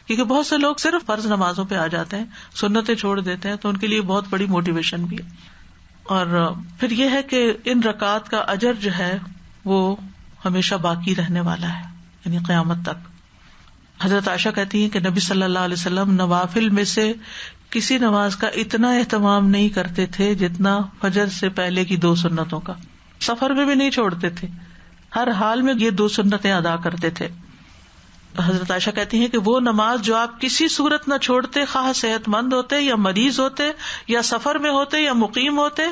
Speaker 3: کیونکہ بہت سے لوگ صرف فرض نمازوں پہ آ جاتے ہیں، سنتیں چھوڑ دیتے ہیں، تو ان کے لیے بہت بڑی موٹیویشن بھی ہے. اور پھر یہ ہے کہ ان رکعات کا اجر جو ہے وہ ہمیشہ باقی رہنے والا ہے، یعنی قیامت تک. حضرت عائشہ کہتی ہیں کہ نبی صلی اللہ علیہ وسلم نوافل میں سے کسی نماز کا اتنا اہتمام نہیں کرتے تھے جتنا فجر سے پہلے کی 2 سنتوں کا. سفر میں بھی نہیں چھوڑتے تھے، ہر حال میں یہ 2 سنتیں ادا کرتے تھے. حضرت عائشہ کہتی ہیں کہ وہ نماز جو آپ کسی صورت نہ چھوڑتے، خواہ صحت مند ہوتے یا مریض ہوتے یا سفر میں ہوتے یا مقیم ہوتے،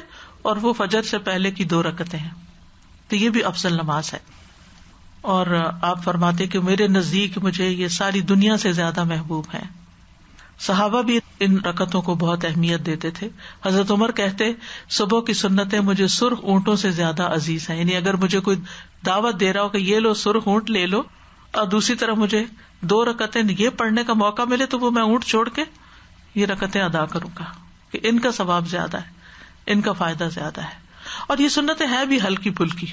Speaker 3: اور وہ فجر سے پہلے کی 2 رکعتیں ہیں، تو یہ بھی افضل نماز ہے. اور آپ فرماتے کہ میرے نزدیک مجھے یہ ساری دنیا سے زیادہ محبوب ہے. صحابہ بھی ان رکعتوں کو بہت اہمیت دیتے تھے. حضرت عمر کہتے صبح کی سنتیں مجھے سرخ اونٹوں سے زیادہ عزیز ہیں. یعنی اگر مجھے کوئی دعوت دے رہا ہو کہ یہ لو سرخ اونٹ لے لو، اور دوسری طرف مجھے 2 رکعتیں یہ پڑھنے کا موقع ملے تو وہ میں اونٹ چھوڑ کے یہ رکعتیں ادا کروں گا، کہ ان کا ثواب زیادہ ہے، ان کا فائدہ زیادہ ہے. اور یہ سنتیں ہیں بھی ہلکی پھلکی.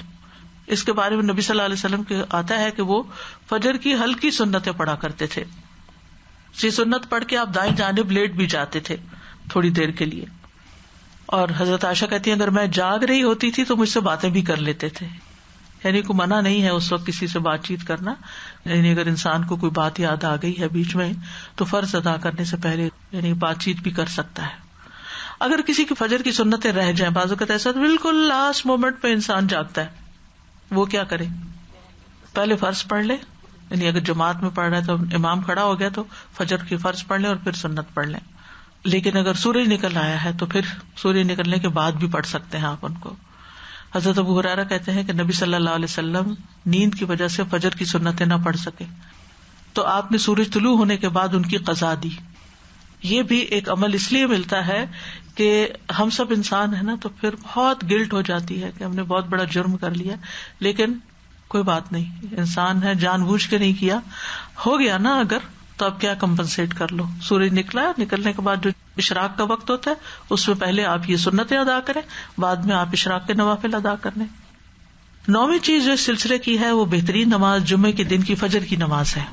Speaker 3: اس کے بارے میں نبی صلی اللہ علیہ وسلم کے آتا ہے کہ وہ فجر کی ہلکی سنتیں پڑھا کرتے تھے. یہ سنت پڑھ کے آپ دائیں جانب لیٹ بھی جاتے تھے تھوڑی دیر کے لیے. اور حضرت عائشہ کہتی ہیں اگر میں جاگ رہی ہوتی تھی تو مجھ سے باتیں بھی کر لیتے تھے. یعنی کوئی منع نہیں ہے اس وقت کسی سے بات چیت کرنا، یعنی اگر انسان کو کوئی بات یاد آ گئی ہے بیچ میں تو فرض ادا کرنے سے پہلے یعنی بات چیت بھی کر سکتا ہے. اگر کسی کی فجر کی سنتیں رہ جائیں، بعض اوقات ایسا بالکل لاسٹ مومنٹ پہ انسان جاگتا ہے، وہ کیا کرے؟ پہلے فرض پڑھ لے، یعنی اگر جماعت میں پڑھ رہا ہے تو امام کھڑا ہو گیا تو فجر کی فرض پڑھ لیں اور پھر سنت پڑھ لیں. لیکن اگر سورج نکل آیا ہے تو پھر سورج نکلنے کے بعد بھی پڑھ سکتے ہیں آپ ان کو. حضرت ابو ہریرہ کہتے ہیں کہ نبی صلی اللہ علیہ وسلم نیند کی وجہ سے فجر کی سنتیں نہ پڑھ سکے تو آپ نے سورج طلوع ہونے کے بعد ان کی قضا دی. یہ بھی ایک عمل اس لیے ملتا ہے کہ ہم سب انسان ہیں نا، تو پھر بہت گلٹ ہو جاتی ہے کہ ہم نے بہت بڑا جرم کر لیا، لیکن کوئی بات نہیں، انسان ہے، جان بوجھ کے نہیں کیا، ہو گیا نا اگر، تو اب کیا کمپنسیٹ کر لو. سورج نکلا، نکلنے کے بعد جو اشراق کا وقت ہوتا ہے اس میں پہلے آپ یہ سنتیں ادا کریں، بعد میں آپ اشراق کے نوافل ادا کر لیں. 9ویں چیز جو اس سلسلے کی ہے وہ بہترین نماز جمعے کے دن کی فجر کی نماز ہے.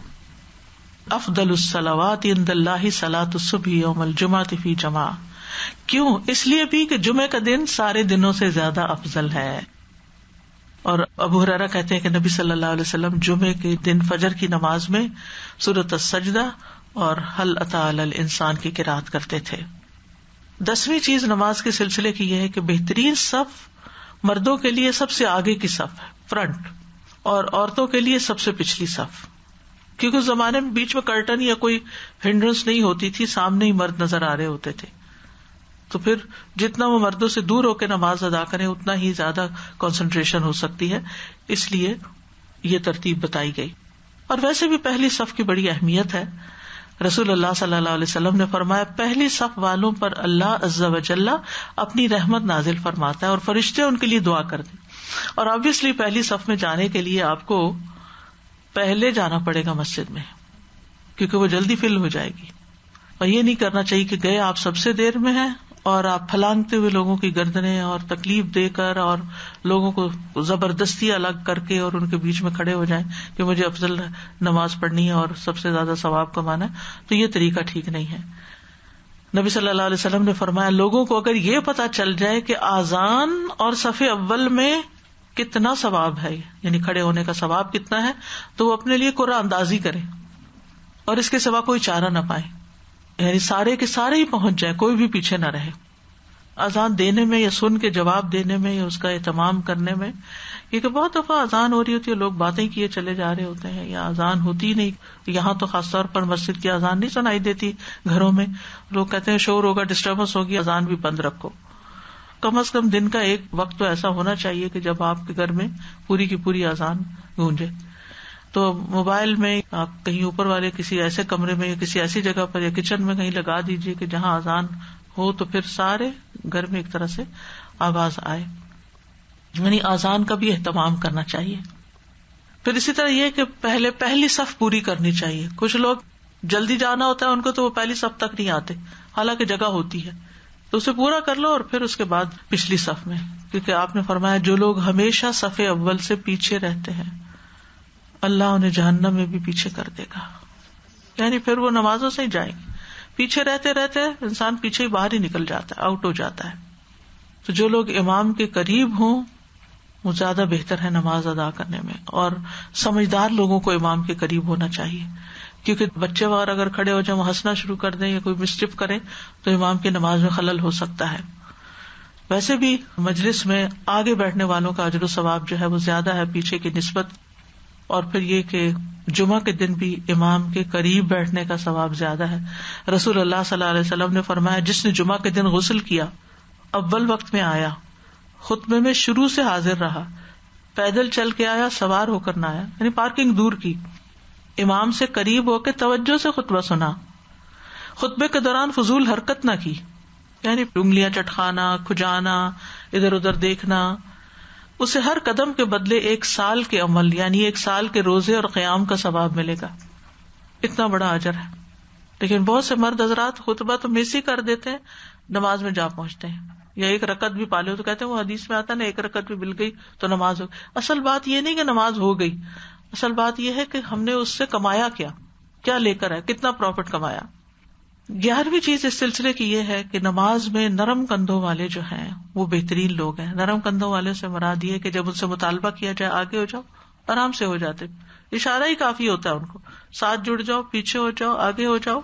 Speaker 3: افضل الصلوات عند اللہ صلاۃ الصبح یوم الجمعۃ فی جماع. کیوں؟ اس لیے بھی کہ جمعے کا دن سارے دنوں سے زیادہ افضل ہے. اور ابو ہریرہ کہتے ہیں کہ نبی صلی اللہ علیہ وسلم جمعے کے دن فجر کی نماز میں سورۃ السجدہ اور هل اتى علی الانسان کی قرات کرتے تھے. 10ویں چیز نماز کے سلسلے کی یہ ہے کہ بہترین صف مردوں کے لیے سب سے آگے کی صف ہے، فرنٹ، اور عورتوں کے لیے سب سے پچھلی صف. کیونکہ اس زمانے میں بیچ میں کرٹن یا کوئی ہنڈرنس نہیں ہوتی تھی، سامنے ہی مرد نظر آ رہے ہوتے تھے، تو پھر جتنا وہ مردوں سے دور ہو کے نماز ادا کریں اتنا ہی زیادہ کنسنٹریشن ہو سکتی ہے، اس لیے یہ ترتیب بتائی گئی. اور ویسے بھی پہلی صف کی بڑی اہمیت ہے. رسول اللہ صلی اللہ علیہ وسلم نے فرمایا پہلی صف والوں پر اللہ عز و جل اپنی رحمت نازل فرماتا ہے اور فرشتے ان کے لیے دعا کرتے. اور obviously پہلی صف میں جانے کے لیے آپ کو پہلے جانا پڑے گا مسجد میں, کیونکہ وہ جلدی فل ہو جائے گی. اور یہ نہیں کرنا چاہیے کہ گئے آپ سب سے دیر میں ہیں اور آپ پھلانگتے ہوئے لوگوں کی گردنیں اور تکلیف دے کر اور لوگوں کو زبردستی الگ کر کے اور ان کے بیچ میں کھڑے ہو جائیں کہ مجھے افضل نماز پڑھنی ہے اور سب سے زیادہ ثواب کمانا ہے. تو یہ طریقہ ٹھیک نہیں ہے. نبی صلی اللہ علیہ وسلم نے فرمایا لوگوں کو اگر یہ پتا چل جائے کہ آذان اور صف اول میں کتنا ثواب ہے, یعنی کھڑے ہونے کا ثواب کتنا ہے, تو وہ اپنے لیے قرآن اندازی کریں اور اس کے سوا کوئی چارہ نہ پائیں, یعنی سارے کے سارے ہی پہنچ جائیں, کوئی بھی پیچھے نہ رہے. اذان دینے میں یا سن کے جواب دینے میں یا اس کا اہتمام کرنے میں, کیونکہ بہت دفعہ اذان ہو رہی ہوتی ہے, لوگ باتیں کیے چلے جا رہے ہوتے ہیں یا اذان ہوتی ہی نہیں. یہاں تو خاص طور پر مسجد کی اذان نہیں سنائی دیتی, گھروں میں لوگ کہتے ہیں شور ہوگا, ڈسٹربنس ہوگی, اذان بھی بند رکھو. کم از کم دن کا ایک وقت تو ایسا ہونا چاہیے کہ جب آپ کے گھر میں پوری کی پوری اذان گونجے. تو موبائل میں آپ کہیں اوپر والے کسی ایسے کمرے میں یا کسی ایسی جگہ پر یا کچن میں کہیں لگا دیجیے کہ جہاں اذان ہو تو پھر سارے گھر میں ایک طرح سے آواز آئے. یعنی اذان کا بھی اہتمام کرنا چاہیے. پھر اسی طرح یہ کہ پہلی صف پوری کرنی چاہیے. کچھ لوگ جلدی جانا ہوتا ہے ان کو تو وہ پہلی صف تک نہیں آتے, حالانکہ جگہ ہوتی ہے, تو اسے پورا کر لو اور پھر اس کے بعد پچھلی صف میں, کیونکہ آپ نے فرمایا جو لوگ ہمیشہ صف اول سے پیچھے رہتے ہیں اللہ انہیں جہنم میں بھی پیچھے کر دے گا. یعنی پھر وہ نمازوں سے ہی جائیں گے. پیچھے رہتے رہتے انسان پیچھے ہی باہر ہی نکل جاتا ہے, آؤٹ ہو جاتا ہے. تو جو لوگ امام کے قریب ہوں وہ زیادہ بہتر ہے نماز ادا کرنے میں, اور سمجھدار لوگوں کو امام کے قریب ہونا چاہیے, کیونکہ بچے وغیرہ اگر کھڑے ہو جائیں وہ ہنسنا شروع کر دیں یا کوئی مسٹیپ کریں تو امام کی نماز میں خلل ہو سکتا ہے. ویسے بھی مجلس میں آگے بیٹھنے والوں کا اجر و ثواب جو ہے وہ زیادہ ہے پیچھے کی نسبت. اور پھر یہ کہ جمعہ کے دن بھی امام کے قریب بیٹھنے کا ثواب زیادہ ہے. رسول اللہ صلی اللہ علیہ وسلم نے فرمایا جس نے جمعہ کے دن غسل کیا, اول وقت میں آیا, خطبے میں شروع سے حاضر رہا, پیدل چل کے آیا, سوار ہو کر نہ آیا, یعنی پارکنگ دور کی, امام سے قریب ہو کے توجہ سے خطبہ سنا, خطبے کے دوران فضول حرکت نہ کی, یعنی انگلیاں چٹکانا, کھجانا, ادھر ادھر دیکھنا, اسے ہر قدم کے بدلے 1 سال کے عمل یعنی 1 سال کے روزے اور قیام کا ثواب ملے گا. اتنا بڑا اجر ہے. لیکن بہت سے مرد حضرات خطبہ تو مس ہی کر دیتے ہیں, نماز میں جا پہنچتے ہیں, یا 1 رکعت بھی پالے تو کہتے ہیں وہ حدیث میں آتا ہے نا 1 رکعت بھی مل گئی تو نماز ہو گئی. اصل بات یہ نہیں کہ نماز ہو گئی, اصل بات یہ ہے کہ ہم نے اس سے کمایا کیا لے کر آئے, کتنا پروفٹ کمایا. 11ویں چیز اس سلسلے کی یہ ہے کہ نماز میں نرم کندھوں والے جو ہیں وہ بہترین لوگ ہیں. نرم کندھوں والے سے مراد یہ کہ جب ان سے مطالبہ کیا جائے آگے ہو جاؤ, آرام سے ہو جاتے, اشارہ ہی کافی ہوتا ہے ان کو, ساتھ جڑ جاؤ, پیچھے ہو جاؤ, آگے ہو جاؤ.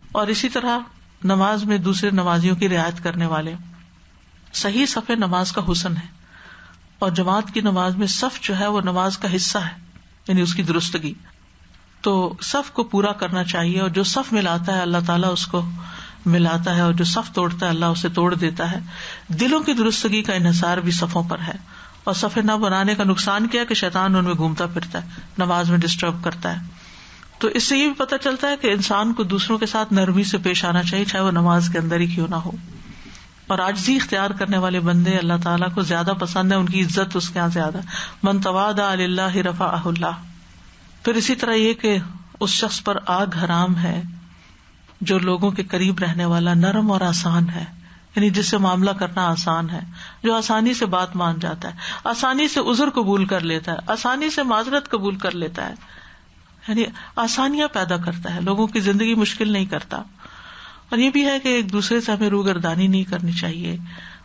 Speaker 3: اور اسی طرح نماز میں دوسرے نمازیوں کی رعایت کرنے والے. صحیح صف نماز کا حسن ہے, اور جماعت کی نماز میں صف جو ہے وہ نماز کا حصہ ہے, یعنی اس کی درستگی. تو صف کو پورا کرنا چاہیے, اور جو صف ملاتا ہے اللہ تعالیٰ اس کو ملاتا ہے, اور جو صف توڑتا ہے اللہ اسے توڑ دیتا ہے. دلوں کی درستگی کا انحصار بھی صفوں پر ہے, اور صفیں نہ بنانے کا نقصان کیا کہ شیطان ان میں گھومتا پھرتا ہے, نماز میں ڈسٹرب کرتا ہے. تو اس سے یہ بھی پتہ چلتا ہے کہ انسان کو دوسروں کے ساتھ نرمی سے پیش آنا چاہیے, چاہے وہ نماز کے اندر ہی کیوں نہ ہو. اور عاجزی اختیار کرنے والے بندے اللہ تعالیٰ کو زیادہ پسند ہے, ان کی عزت اس کے یہاں زیادہ. من تواضع للہ رفعہ اللہ. پھر اسی طرح یہ کہ اس شخص پر آگ حرام ہے جو لوگوں کے قریب رہنے والا, نرم اور آسان ہے, یعنی جس سے معاملہ کرنا آسان ہے, جو آسانی سے بات مان جاتا ہے, آسانی سے عذر قبول کر لیتا ہے, آسانی سے معذرت قبول کر لیتا ہے, یعنی آسانیاں پیدا کرتا ہے, لوگوں کی زندگی مشکل نہیں کرتا. اور یہ بھی ہے کہ ایک دوسرے سے ہمیں روگردانی نہیں کرنی چاہیے,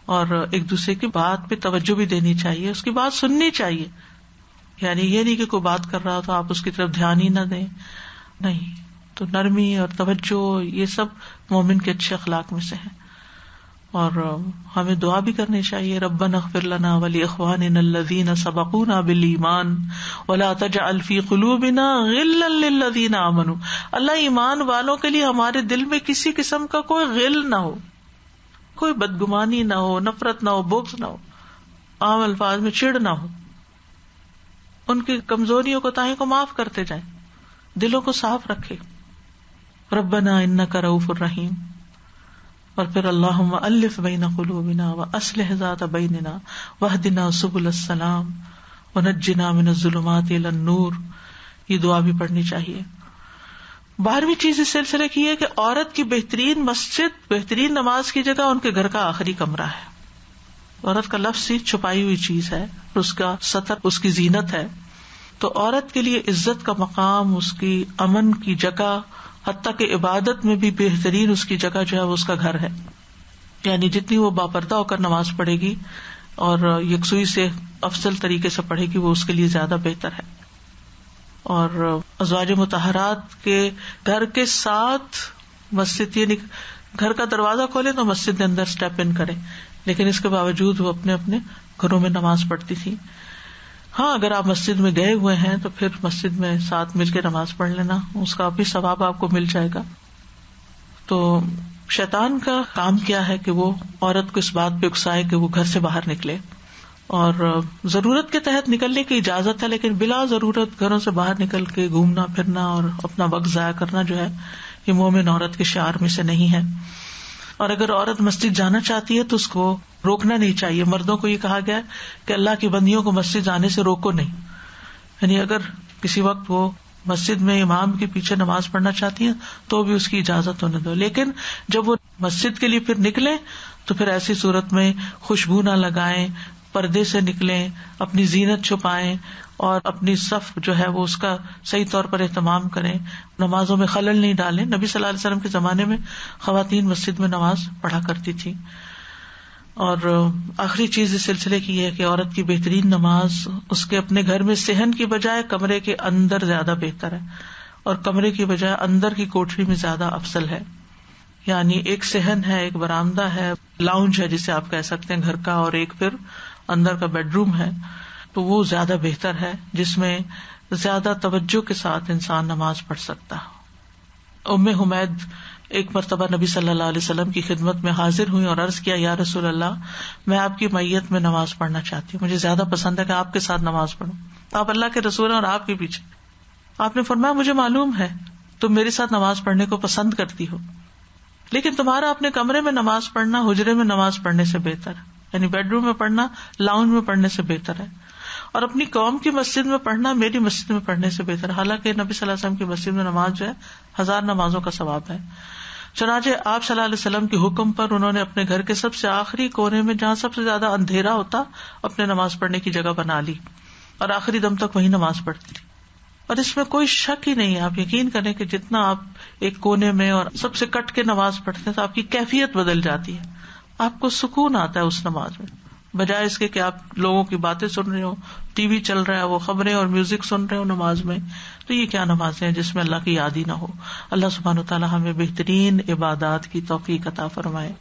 Speaker 3: اور ایک دوسرے کی بات پہ توجہ بھی دینی چاہیے, اس کی بات سننی چاہیے. یعنی یہ نہیں کہ کوئی بات کر رہا ہو تو آپ اس کی طرف دھیان ہی نہ دیں, نہیں. تو نرمی اور توجہ یہ سب مومن کے اچھے اخلاق میں سے ہیں. اور ہمیں دعا بھی کرنی چاہیے, ربنا اغفر لنا ولاخواننا الذین سبقونا بالایمان ولا تجعل فی قلوبنا غلا للذین آمنوا. اللہ ایمان والوں کے لیے ہمارے دل میں کسی قسم کا کوئی غل نہ ہو, کوئی بدگمانی نہ ہو, نفرت نہ ہو, بغض نہ ہو, عام الفاظ میں چڑ نہ ہو. ان کی کمزوریوں کو تائیں کو معاف کرتے جائیں, دلوں کو صاف رکھے. ربنا انک رؤوف الرحیم، اور پھر اللہم الف بین قلوبنا واصلح ذات بیننا واہدنا سبل السلام ونجنا من الظلمات الی النور. یہ دعا بھی پڑھنی چاہیے. 12ویں چیز اس سلسلے کی ہے کہ عورت کی بہترین مسجد، بہترین نماز کی جگہ ان کے گھر کا آخری کمرہ ہے. عورت کا لفظ ہی چھپائی ہوئی چیز ہے، اس کا ستر اس کی زینت ہے. تو عورت کے لیے عزت کا مقام، اس کی امن کی جگہ، حتیٰ کہ عبادت میں بھی بہترین اس کی جگہ جو ہے وہ اس کا گھر ہے. یعنی جتنی وہ باپردہ ہو کر نماز پڑھے گی اور یکسوئی سے افضل طریقے سے پڑھے گی، وہ اس کے لیے زیادہ بہتر ہے. اور ازواج مطہرات کے گھر کے ساتھ مسجد، یعنی گھر کا دروازہ کھولے تو مسجد کے اندر اسٹیپ ان کرے، لیکن اس کے باوجود وہ اپنے اپنے گھروں میں نماز پڑھتی تھی. ہاں اگر آپ مسجد میں گئے ہوئے ہیں تو پھر مسجد میں ساتھ مل کے نماز پڑھ لینا، اس کا بھی ثواب آپ کو مل جائے گا. تو شیطان کا کام کیا ہے کہ وہ عورت کو اس بات پہ اکسائے کہ وہ گھر سے باہر نکلے، اور ضرورت کے تحت نکلنے کی اجازت ہے، لیکن بلا ضرورت گھروں سے باہر نکل کے گھومنا پھرنا اور اپنا وقت ضائع کرنا جو ہے یہ مومن عورت کے شعار میں سے نہیں ہے. اور اگر عورت مسجد جانا چاہتی ہے تو اس کو روکنا نہیں چاہیے. مردوں کو یہ کہا گیا ہے کہ اللہ کی بندیوں کو مسجد جانے سے روکو نہیں. یعنی اگر کسی وقت وہ مسجد میں امام کے پیچھے نماز پڑھنا چاہتی ہیں تو بھی اس کی اجازت ہونے دو، لیکن جب وہ مسجد کے لیے پھر نکلیں تو پھر ایسی صورت میں خوشبو نہ لگائیں، پردے سے نکلیں، اپنی زینت چھپائیں اور اپنی صف جو ہے وہ اس کا صحیح طور پر اہتمام کریں، نمازوں میں خلل نہیں ڈالیں. نبی صلی اللہ علیہ وسلم کے زمانے میں خواتین مسجد میں نماز پڑھا کرتی تھی. اور آخری چیز اس سلسلے کی ہے کہ عورت کی بہترین نماز اس کے اپنے گھر میں صحن کی بجائے کمرے کے اندر زیادہ بہتر ہے، اور کمرے کی بجائے اندر کی کوٹری میں زیادہ افضل ہے. یعنی ایک صحن ہے، ایک برآمدہ ہے، لاؤنج ہے جسے آپ کہہ سکتے ہیں گھر کا، اور ایک پھر اندر کا بیڈ روم ہے، تو وہ زیادہ بہتر ہے جس میں زیادہ توجہ کے ساتھ انسان نماز پڑھ سکتا. ام حمید ایک مرتبہ نبی صلی اللہ علیہ وسلم کی خدمت میں حاضر ہوئی اور عرض کیا، یا رسول اللہ، میں آپ کی میت میں نماز پڑھنا چاہتی ہوں، مجھے زیادہ پسند ہے کہ آپ کے ساتھ نماز پڑھوں. آپ اللہ کے رسول ہیں اور آپ کے پیچھے. آپ نے فرمایا، مجھے معلوم ہے تم میرے ساتھ نماز پڑھنے کو پسند کرتی ہو، لیکن تمہارا اپنے کمرے میں نماز پڑھنا حجرے میں نماز پڑھنے سے بہتر ہے، یعنی بیڈ روم میں پڑھنا لاؤنج میں پڑھنے سے بہتر ہے، اور اپنی قوم کی مسجد میں پڑھنا میری مسجد میں پڑھنے سے بہتر ہے. حالانکہ نبی صلی اللہ علیہ وسلم کی مسجد میں نماز جو ہے 1000 نمازوں کا ثواب ہے. چنانچہ آپ صلی اللہ علیہ وسلم کے حکم پر انہوں نے اپنے گھر کے سب سے آخری کونے میں جہاں سب سے زیادہ اندھیرا ہوتا اپنے نماز پڑھنے کی جگہ بنا لی، اور آخری دم تک وہیں نماز پڑھتی تھی. اور اس میں کوئی شک ہی نہیں ہے، آپ یقین کریں کہ جتنا آپ ایک کونے میں اور سب سے کٹ کے نماز پڑھتے ہیں تو آپ کی کیفیت بدل جاتی ہے، آپ کو سکون آتا ہے اس نماز میں، بجائے اس کے کہ آپ لوگوں کی باتیں سن رہے ہو، ٹی وی چل رہا ہے، وہ خبریں اور میوزک سن رہے ہو نماز میں. تو یہ کیا نمازیں ہیں جس میں اللہ کی یاد ہی نہ ہو. اللہ سبحانہ وتعالیٰ ہمیں بہترین عبادات کی توفیق عطا فرمائے.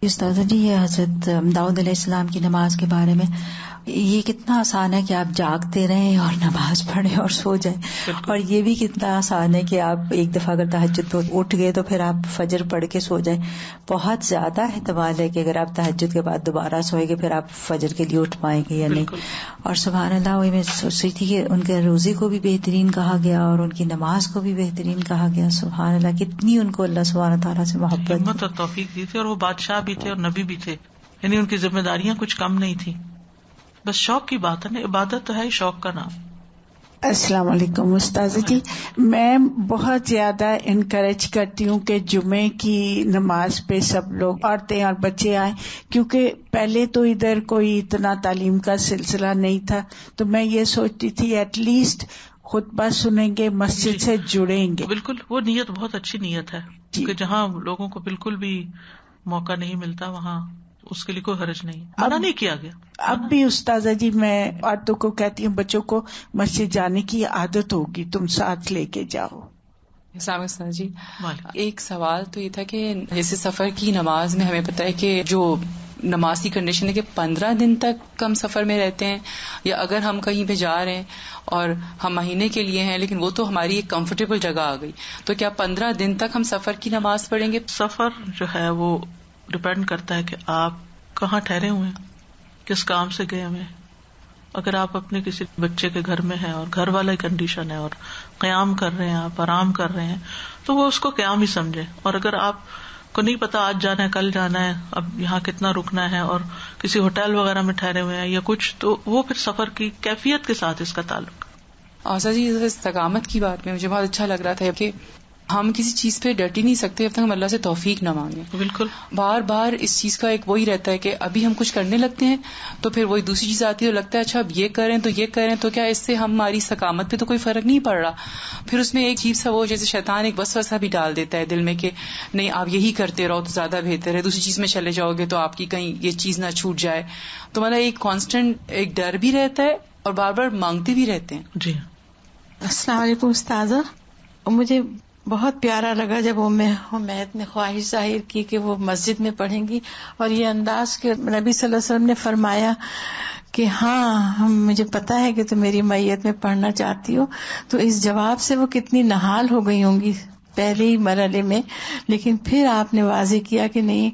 Speaker 4: استاذہ جی، یہ حضرت داؤد علیہ السلام کی نماز کے بارے میں، یہ کتنا آسان ہے کہ آپ جاگتے رہیں اور نماز پڑھیں اور سو جائیں، اور یہ بھی کتنا آسان ہے کہ آپ ایک دفعہ اگر تہجد تو اٹھ گئے تو پھر آپ فجر پڑھ کے سو جائیں. بہت زیادہ احتمال ہے کہ اگر آپ تہجد کے بعد دوبارہ سوئیں گے پھر آپ فجر کے لیے اٹھ پائیں گے یا نہیں. اور سبحان اللہ، وہی میں سوچ رہی تھی کہ ان کے روزے کو بھی بہترین کہا گیا اور ان کی نماز کو بھی بہترین کہا گیا. سبحان اللہ، کتنی ان کو اللہ سبحانہ تعالیٰ سے محبت
Speaker 3: اور توفیق دی تھی، اور وہ بادشاہ بھی تھے اور نبی بھی تھے، یعنی ان کی ذمہ داریاں کچھ کم نہیں تھی. بس شوق کی بات ہے نا، عبادت تو ہے ہی شوق کا نام.
Speaker 5: السلام علیکم استاذ جی، میں بہت زیادہ انکریج کرتی ہوں کہ جمعے کی نماز پہ سب لوگ عورتیں اور بچے آئیں، کیونکہ پہلے تو ادھر کوئی اتنا تعلیم کا سلسلہ نہیں تھا، تو میں یہ سوچتی تھی ایٹ لیسٹ خطبہ سنیں گے، مسجد سے جڑیں گے.
Speaker 3: بالکل، وہ نیت بہت اچھی نیت ہے، کیونکہ جہاں لوگوں کو بالکل بھی موقع نہیں ملتا وہاں اس کے لیے کوئی حرج نہیں، منع نہیں کیا گیا.
Speaker 5: اب بھی استاذہ جی میں عورتوں کو کہتی ہوں بچوں کو مسجد جانے کی عادت ہوگی، تم ساتھ لے کے جاؤ.
Speaker 6: السلام علیکم جی. ایک سوال تو یہ تھا کہ جیسے سفر کی نماز میں ہمیں پتہ ہے کہ جو نماز کی کنڈیشن ہے کہ 15 دن تک ہم سفر میں رہتے ہیں، یا اگر ہم کہیں پہ جا رہے ہیں اور ہم مہینے کے لیے ہیں لیکن وہ تو ہماری ایک کمفرٹیبل جگہ آ گئی، تو کیا 15 دن تک ہم سفر کی نماز پڑھیں گے؟
Speaker 3: سفر جو ہے وہ ڈپینڈ کرتا ہے کہ آپ کہاں ٹھہرے ہوئے ہیں، کس کام سے گئے ہوئے ہیں. اگر آپ اپنے کسی بچے کے گھر میں ہیں اور گھر والا کنڈیشن ہے اور قیام کر رہے ہیں، آپ آرام کر رہے ہیں، تو وہ اس کو قیام ہی سمجھے. اور اگر آپ کو نہیں پتا آج جانا ہے کل جانا ہے، اب یہاں کتنا رکنا ہے، اور کسی ہوٹل وغیرہ میں ٹھہرے ہوئے ہیں یا کچھ، تو وہ پھر سفر کی کیفیت کے ساتھ اس کا تعلق.
Speaker 6: اور سر جی استقامت کی بات میں مجھے بہت اچھا لگ رہا تھا کہ ہم کسی چیز پہ ڈٹ ہی نہیں سکتے جب تک ہم اللہ سے توفیق نہ مانگیں.
Speaker 3: بالکل.
Speaker 6: بار بار اس چیز کا ایک وہی رہتا ہے کہ ابھی ہم کچھ کرنے لگتے ہیں تو پھر وہی دوسری چیز آتی ہے، لگتا ہے اچھا اب یہ کریں تو یہ کریں، تو کیا اس سے ہماری استقامت پہ تو کوئی فرق نہیں پڑ رہا. پھر اس میں ایک عجیب سا وہ جیسے شیطان ایک وسوسہ بھی ڈال دیتا ہے دل میں کہ نہیں آپ یہی کرتے رہو تو زیادہ بہتر ہے، دوسری چیز میں چلے جاؤ گے تو آپ کی کہیں یہ چیز نہ چھوٹ جائے. تو مطلب ایک کانسٹنٹ ایک ڈر بھی رہتا ہے اور بار بار مانگتے بھی رہتے ہیں.
Speaker 3: جی.
Speaker 7: السلام علیکم استاذہ. مجھے بہت پیارا لگا جب حمید نے خواہش ظاہر کی کہ وہ مسجد میں پڑھیں گی، اور یہ انداز کہ نبی صلی اللہ علیہ وسلم نے فرمایا کہ ہاں مجھے پتا ہے کہ تم میری میت میں پڑھنا چاہتی ہو. تو اس جواب سے وہ کتنی نہال ہو گئی ہوں گی پہلے ہی مرحلے میں، لیکن پھر آپ نے واضح کیا کہ نہیں،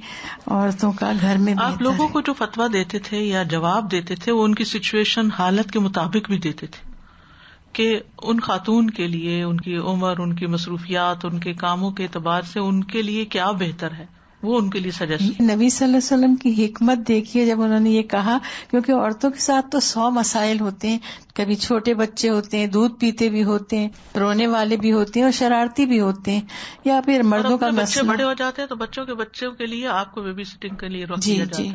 Speaker 7: عورتوں کا گھر میں
Speaker 3: آپ لوگوں کو جو فتویٰ دیتے تھے یا جواب دیتے تھے وہ ان کی سچویشن حالت کے مطابق بھی دیتے تھے کہ ان خاتون کے لیے ان کی عمر، ان کی مصروفیات، ان کے کاموں کے اعتبار سے ان کے لیے کیا بہتر ہے، وہ ان کے لیے سجیسٹ.
Speaker 7: نبی صلی اللہ علیہ وسلم کی حکمت دیکھیے جب انہوں نے یہ کہا، کیونکہ عورتوں کے ساتھ تو 100 مسائل ہوتے ہیں، کبھی چھوٹے بچے ہوتے ہیں، دودھ پیتے بھی ہوتے ہیں، رونے والے بھی ہوتے ہیں اور شرارتی بھی ہوتے ہیں، یا پھر مردوں کا مسئلہ.
Speaker 3: بچے بڑے ہو جاتے ہیں تو بچوں کے لیے آپ کو بیبی سٹنگ کے لیے روک دیا جاتا ہے.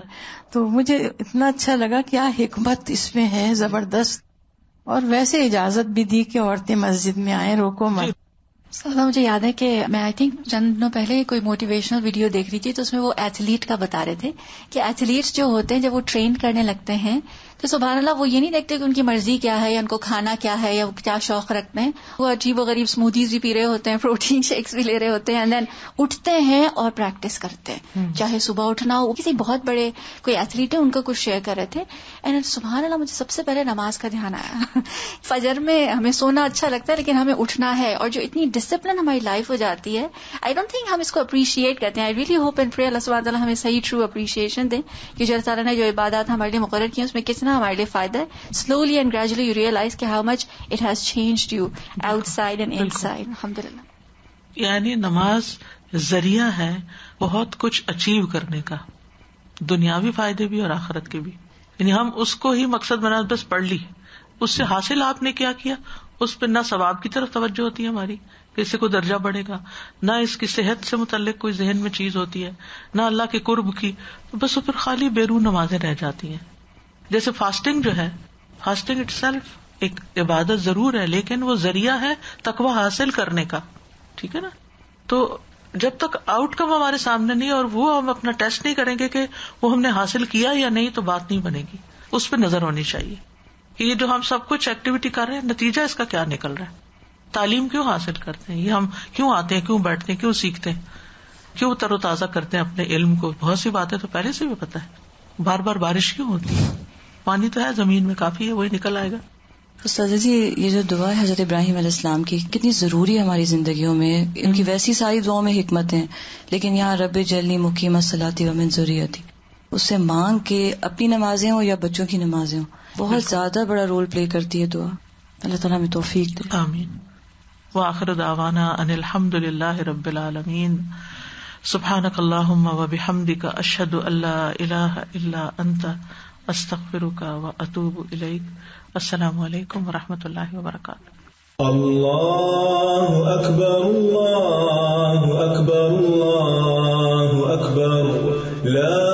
Speaker 7: تو مجھے اتنا اچھا لگا کیا حکمت اس میں ہے زبردست. اور ویسے اجازت بھی دی کہ عورتیں مسجد میں آئیں، روکو مت.
Speaker 8: مجھے یاد ہے کہ میں آئی تھنک چند دنوں پہلے کوئی موٹیویشنل ویڈیو دیکھ رہی تھی، تو اس میں وہ ایتھلیٹ کا بتا رہے تھے کہ ایتھلیٹس جو ہوتے ہیں جب وہ ٹرین کرنے لگتے ہیں تو سبحان اللہ وہ یہ نہیں دیکھتے کہ ان کی مرضی کیا ہے یا ان کو کھانا کیا ہے یا وہ کیا شوق رکھتے ہیں. وہ عجیب و غریب اسموتھیز بھی پی رہے ہوتے ہیں، پروٹین شیکس بھی لے رہے ہوتے ہیں، اینڈ دین اٹھتے ہیں اور پریکٹس کرتے ہیں. چاہے صبح اٹھنا ہو. کسی بہت بڑے کوئی ایتھلیٹ ہے ان کو کچھ شیئر کر رہے تھے، اینڈ سبحان اللہ مجھے سب سے پہلے نماز کا دھیان آیا. فجر میں ہمیں سونا اچھا لگتا ہے لیکن ہمیں اٹھنا ہے، اور جو اتنی ڈسپلن ہماری لائف ہو جاتی ہے، آئی ڈونٹ تھنک ہم اس کو اپریشیٹ کرتے ہیں. آئی ریئلی ہوپ اینڈ پرے اللہ سبحانہ تعالیٰ ہمیں صحیح ٹرو اپریشیشن دیں کہ جو اللہ تعالیٰ نے جو عبادات ہمارے لیے مقرر کی ہیں اس میں کتنا ہمارے لیے فائدہ ہے. Slowly and gradually you realize کہ how much it has changed you outside and inside. الحمدللہ.
Speaker 3: یعنی نماز ذریعہ ہے بہت کچھ اچیو کرنے کا، دنیاوی فائدے بھی اور آخرت کے بھی. یعنی ہم اس کو ہی مقصد بنا بس پڑھ لی، اس سے حاصل آپ نے کیا کیا، اس پہ نہ ثواب کی طرف توجہ ہوتی ہے ہماری کہ اس سے کوئی درجہ بڑھے گا، نہ اس کی صحت سے متعلق کوئی ذہن میں چیز ہوتی ہے، نہ اللہ کے قرب کی. بس وہ پھر خالی بیرون نمازیں رہ جاتی ہیں. جیسے فاسٹنگ جو ہے، فاسٹنگ اٹ سیلف ایک عبادت ضرور ہے لیکن وہ ذریعہ ہے تقویٰ حاصل کرنے کا. ٹھیک ہے نا. تو جب تک آؤٹ کم ہمارے سامنے نہیں اور وہ ہم اپنا ٹیسٹ نہیں کریں گے کہ وہ ہم نے حاصل کیا یا نہیں تو بات نہیں بنے گی. اس پہ نظر ہونی چاہیے کہ یہ جو ہم سب کچھ ایکٹیویٹی کر رہے ہیں نتیجہ اس کا کیا نکل رہا ہے. تعلیم کیوں حاصل کرتے ہیں، یہ ہم کیوں آتے ہیں، کیوں بیٹھتے ہیں، کیوں سیکھتے ہیں، کیوں تر و تازہ کرتے ہیں اپنے علم کو. بہت سی باتیں تو پہلے سے بھی پتہ ہے. بار بار بارش کیوں ہوتی ہے، پانی تو ہے زمین میں کافی ہے، وہی نکل آئے گا.
Speaker 9: استاذہ جی یہ جو دعا ہے حضرت ابراہیم علیہ السلام کی کتنی ضروری ہے ہماری زندگیوں میں. ان کی ویسی ساری دعاؤں میں حکمت ہیں، لیکن یہاں رب جعلنی مقیم الصلاۃ ومن ذریتی، اس سے مانگ کے اپنی نمازیں ہوں یا بچوں کی نمازیں ہوں، بہت زیادہ بڑا رول پلے کرتی ہے دعا. اللہ تعالیٰ ہمیں توفیق دے.
Speaker 3: آمین. وآخر دعوانا ان الحمد للہ رب العالمین. سبحانک اللہم وبحمدک اشہد ان لا الہ الا انت استغفرک واتوب الیک. السلام علیکم ورحمۃ اللہ وبرکاتہ.
Speaker 1: اللہ اکبر اللہ اکبر اللہ اکبر لا